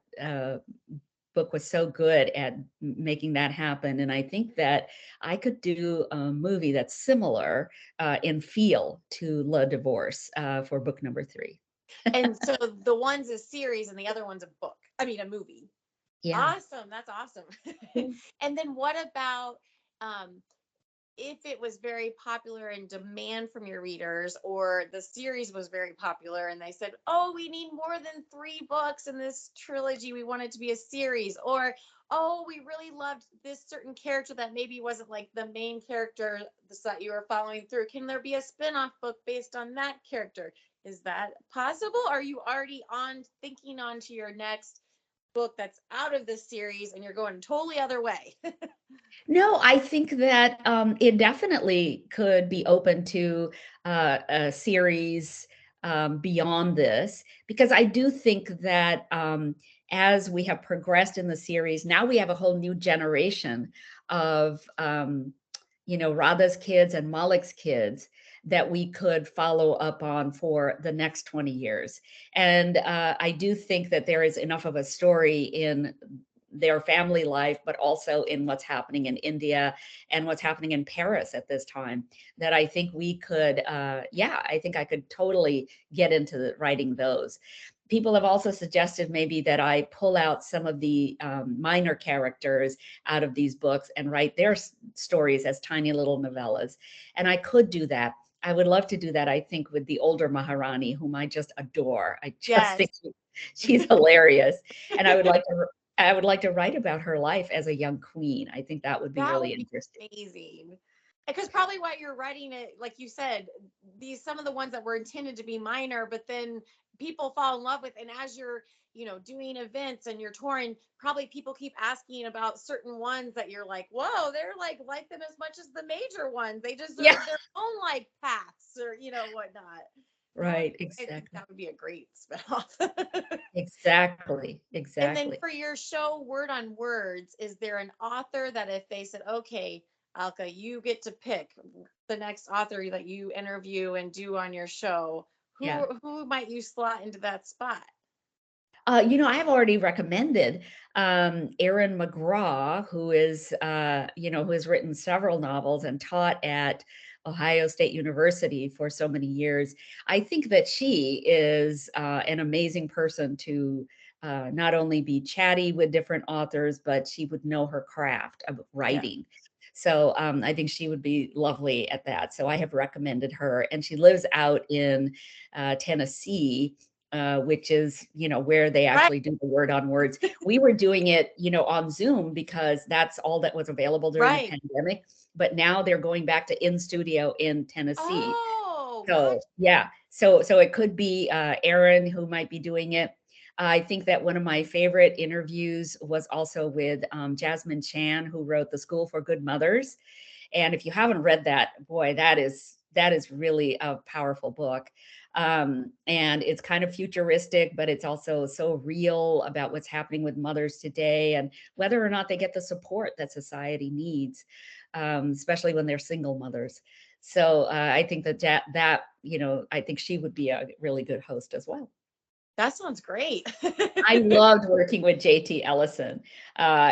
book was so good at making that happen. And I think that I could do a movie that's similar in feel to Le Divorce for book number 3. And so the one's a series and the other one's a book. I mean, a movie. Yeah. Awesome. That's awesome. Yeah. And then what about um, if it was very popular and demand from your readers, or the series was very popular and they said, oh, we need more than 3 books in this trilogy, we want it to be a series, or oh, we really loved this certain character that maybe wasn't like the main character that you were following through, can there be a spin-off book based on that character? Is that possible? Are you already on thinking on to your next book that's out of this series and you're going totally other way? No, I think that it definitely could be open to a series beyond this, because I do think that as we have progressed in the series, now we have a whole new generation of, Radha's kids and Malik's kids that we could follow up on for the next 20 years. And I do think that there is enough of a story in their family life, but also in what's happening in India and what's happening in Paris at this time, that I think we could, I think I could totally get into writing those. People have also suggested maybe that I pull out some of the minor characters out of these books and write their stories as tiny little novellas. And I could do that. I would love to do that, I think, with the older Maharani, whom I just adore. I just Yes. think she's hilarious. And I would like to write about her life as a young queen. I think that would be That really would be interesting. amazing. Because probably what you're writing it, like you said, these some of the ones that were intended to be minor, but then people fall in love with, and as you're, doing events and you're touring, probably people keep asking about certain ones that you're like, whoa, they're like them as much as the major ones. They Yeah, deserve their own like paths or whatnot. That right. I think Exactly. that would be a great spinoff. Exactly. And then Exactly. for your show, Word on Words, is there an author that if they said, okay, Alka, you get to pick the next author that you interview and do on your show, Yeah. who might you slot into that spot? I have already recommended Erin McGraw, who has written several novels and taught at Ohio State University for so many years. I think that she is an amazing person to not only be chatty with different authors, but she would know her craft of Yeah. writing. So I think she would be lovely at that. So I have recommended her, and she lives out in Tennessee, which is, where they Right. actually do the word on words. We were doing it, on Zoom because that's all that was available during the Right. pandemic. But now they're going back to in studio in Tennessee. Oh, So gotcha. yeah, so it could be Aaron who might be doing it. I think that one of my favorite interviews was also with Jasmine Chan, who wrote The School for Good Mothers. And if you haven't read that, boy, that is really a powerful book. And it's kind of futuristic, but it's also so real about what's happening with mothers today and whether or not they get the support that society needs, especially when they're single mothers. So I think that I think she would be a really good host as well. That sounds great. I loved working with JT Ellison.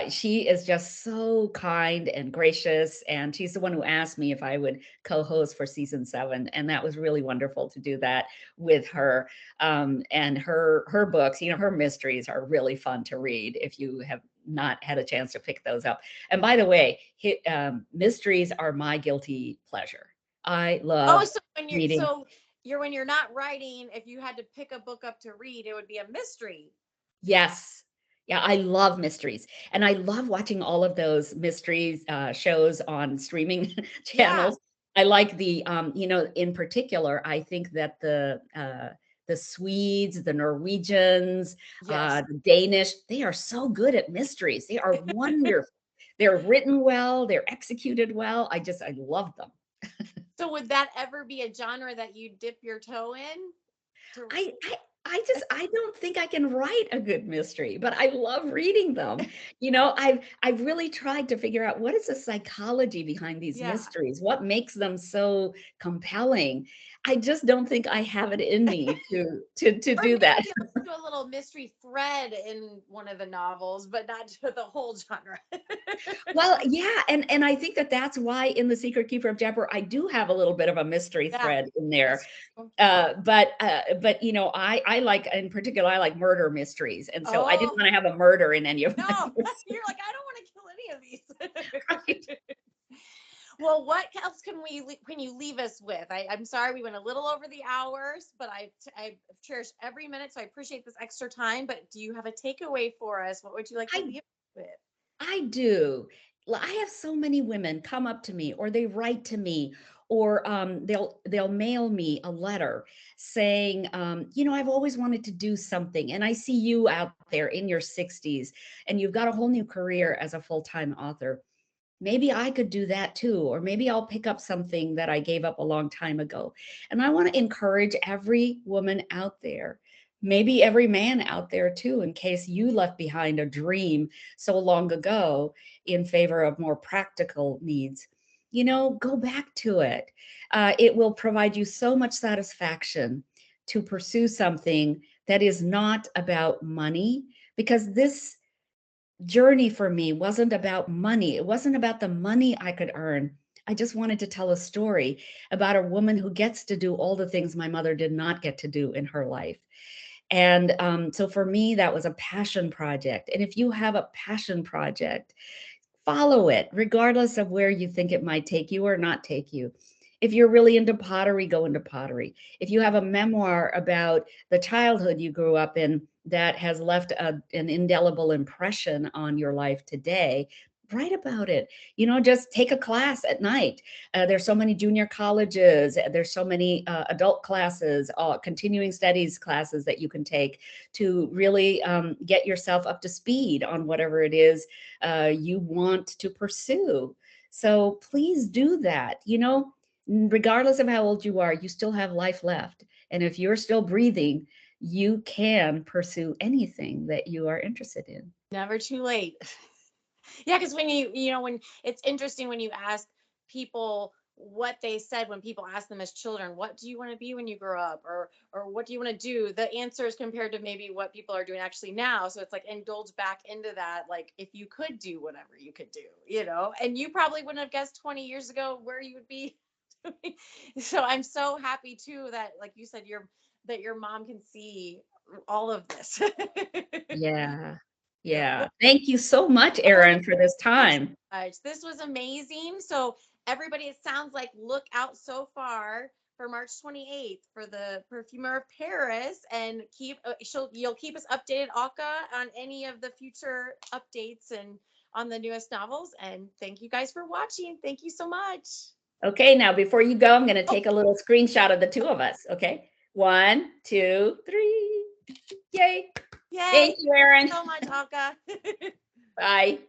She is just so kind and gracious, and she's the one who asked me if I would co-host for season 7, and that was really wonderful to do that with her. And her books, her mysteries are really fun to read if you have not had a chance to pick those up. And by the way, mysteries are my guilty pleasure. I Oh, love so reading. when you're not writing, if you had to pick a book up to read, it would be a mystery. Yes. Yeah, I love mysteries. And I love watching all of those mysteries shows on streaming Yeah. channels. I like in particular, I think that the Swedes, the Norwegians, Yes. the Danish, they are so good at mysteries. They are wonderful. They're written well, they're executed well. I love them. So would that ever be a genre that you dip your toe in? To I I I don't think I can write a good mystery, but I love reading them. I've really tried to figure out what is the psychology behind these yeah. mysteries? What makes them so compelling? I just don't think I have it in me to Or do that. maybe let's do a little mystery thread in one of the novels, but not to the whole genre. Well, yeah, and I think that that's why in The Secret Keeper of Jaipur, I do have a little bit of a mystery Yeah, thread in there. that's true. But I like, in particular, I like murder mysteries, and so I didn't Oh want to have a murder in any of no, my books. you're like, I don't want to kill any of Right? these. Well, what else can you leave us with? I'm sorry we went a little over the hours, but I've cherished every minute, so I appreciate this extra time. But do you have a takeaway for us? What would you like to I leave us with? I do. I have so many women come up to me, or they write to me, or they'll mail me a letter saying, I've always wanted to do something, and I see you out there in your 60s, and you've got a whole new career as a full-time author. Maybe I could do that too, or maybe I'll pick up something that I gave up a long time ago. And I want to encourage every woman out there, maybe every man out there too, in case you left behind a dream so long ago in favor of more practical needs. Go back to it. It will provide you so much satisfaction to pursue something that is not about money, because this journey for me wasn't about money. It wasn't about the money I could earn. I just wanted to tell a story about a woman who gets to do all the things my mother did not get to do in her life. And so for me, that was a passion project. And if you have a passion project, follow it, regardless of where you think it might take you or not take you. If you're really into pottery, go into pottery. If you have a memoir about the childhood you grew up in that has left an indelible impression on your life today, write about it. Just take a class at night. There's so many junior colleges, there's so many adult classes, continuing studies classes that you can take to really get yourself up to speed on whatever it is you want to pursue. So please do that. Regardless of how old you are, you still have life left. And if you're still breathing, you can pursue anything that you are interested in. Never too late. Yeah, because when it's interesting when you ask people what they said when people ask them as children, what do you want to be when you grow up, or what do you want to do? The answers compared to maybe what people are doing actually now. So it's like indulge back into that, like if you could do whatever you could do, and you probably wouldn't have guessed 20 years ago where you would be. So I'm so happy too that, like you said, your mom can see all of this. Yeah. Yeah. Yeah. Thank you so much, Erin, for this You so time. much. This was amazing. So everybody, it sounds like look out so far for March 28th for the Perfumer of Paris, and you'll keep us updated, Alka, on any of the future updates and on the newest novels. And thank you guys for watching. Thank you so much. Okay, now before you go, I'm going to Oh, take a little screenshot of the two of us. Okay. 1, 2, 3. Yay. yay. Thank you, Erin. So much, Alka. Bye.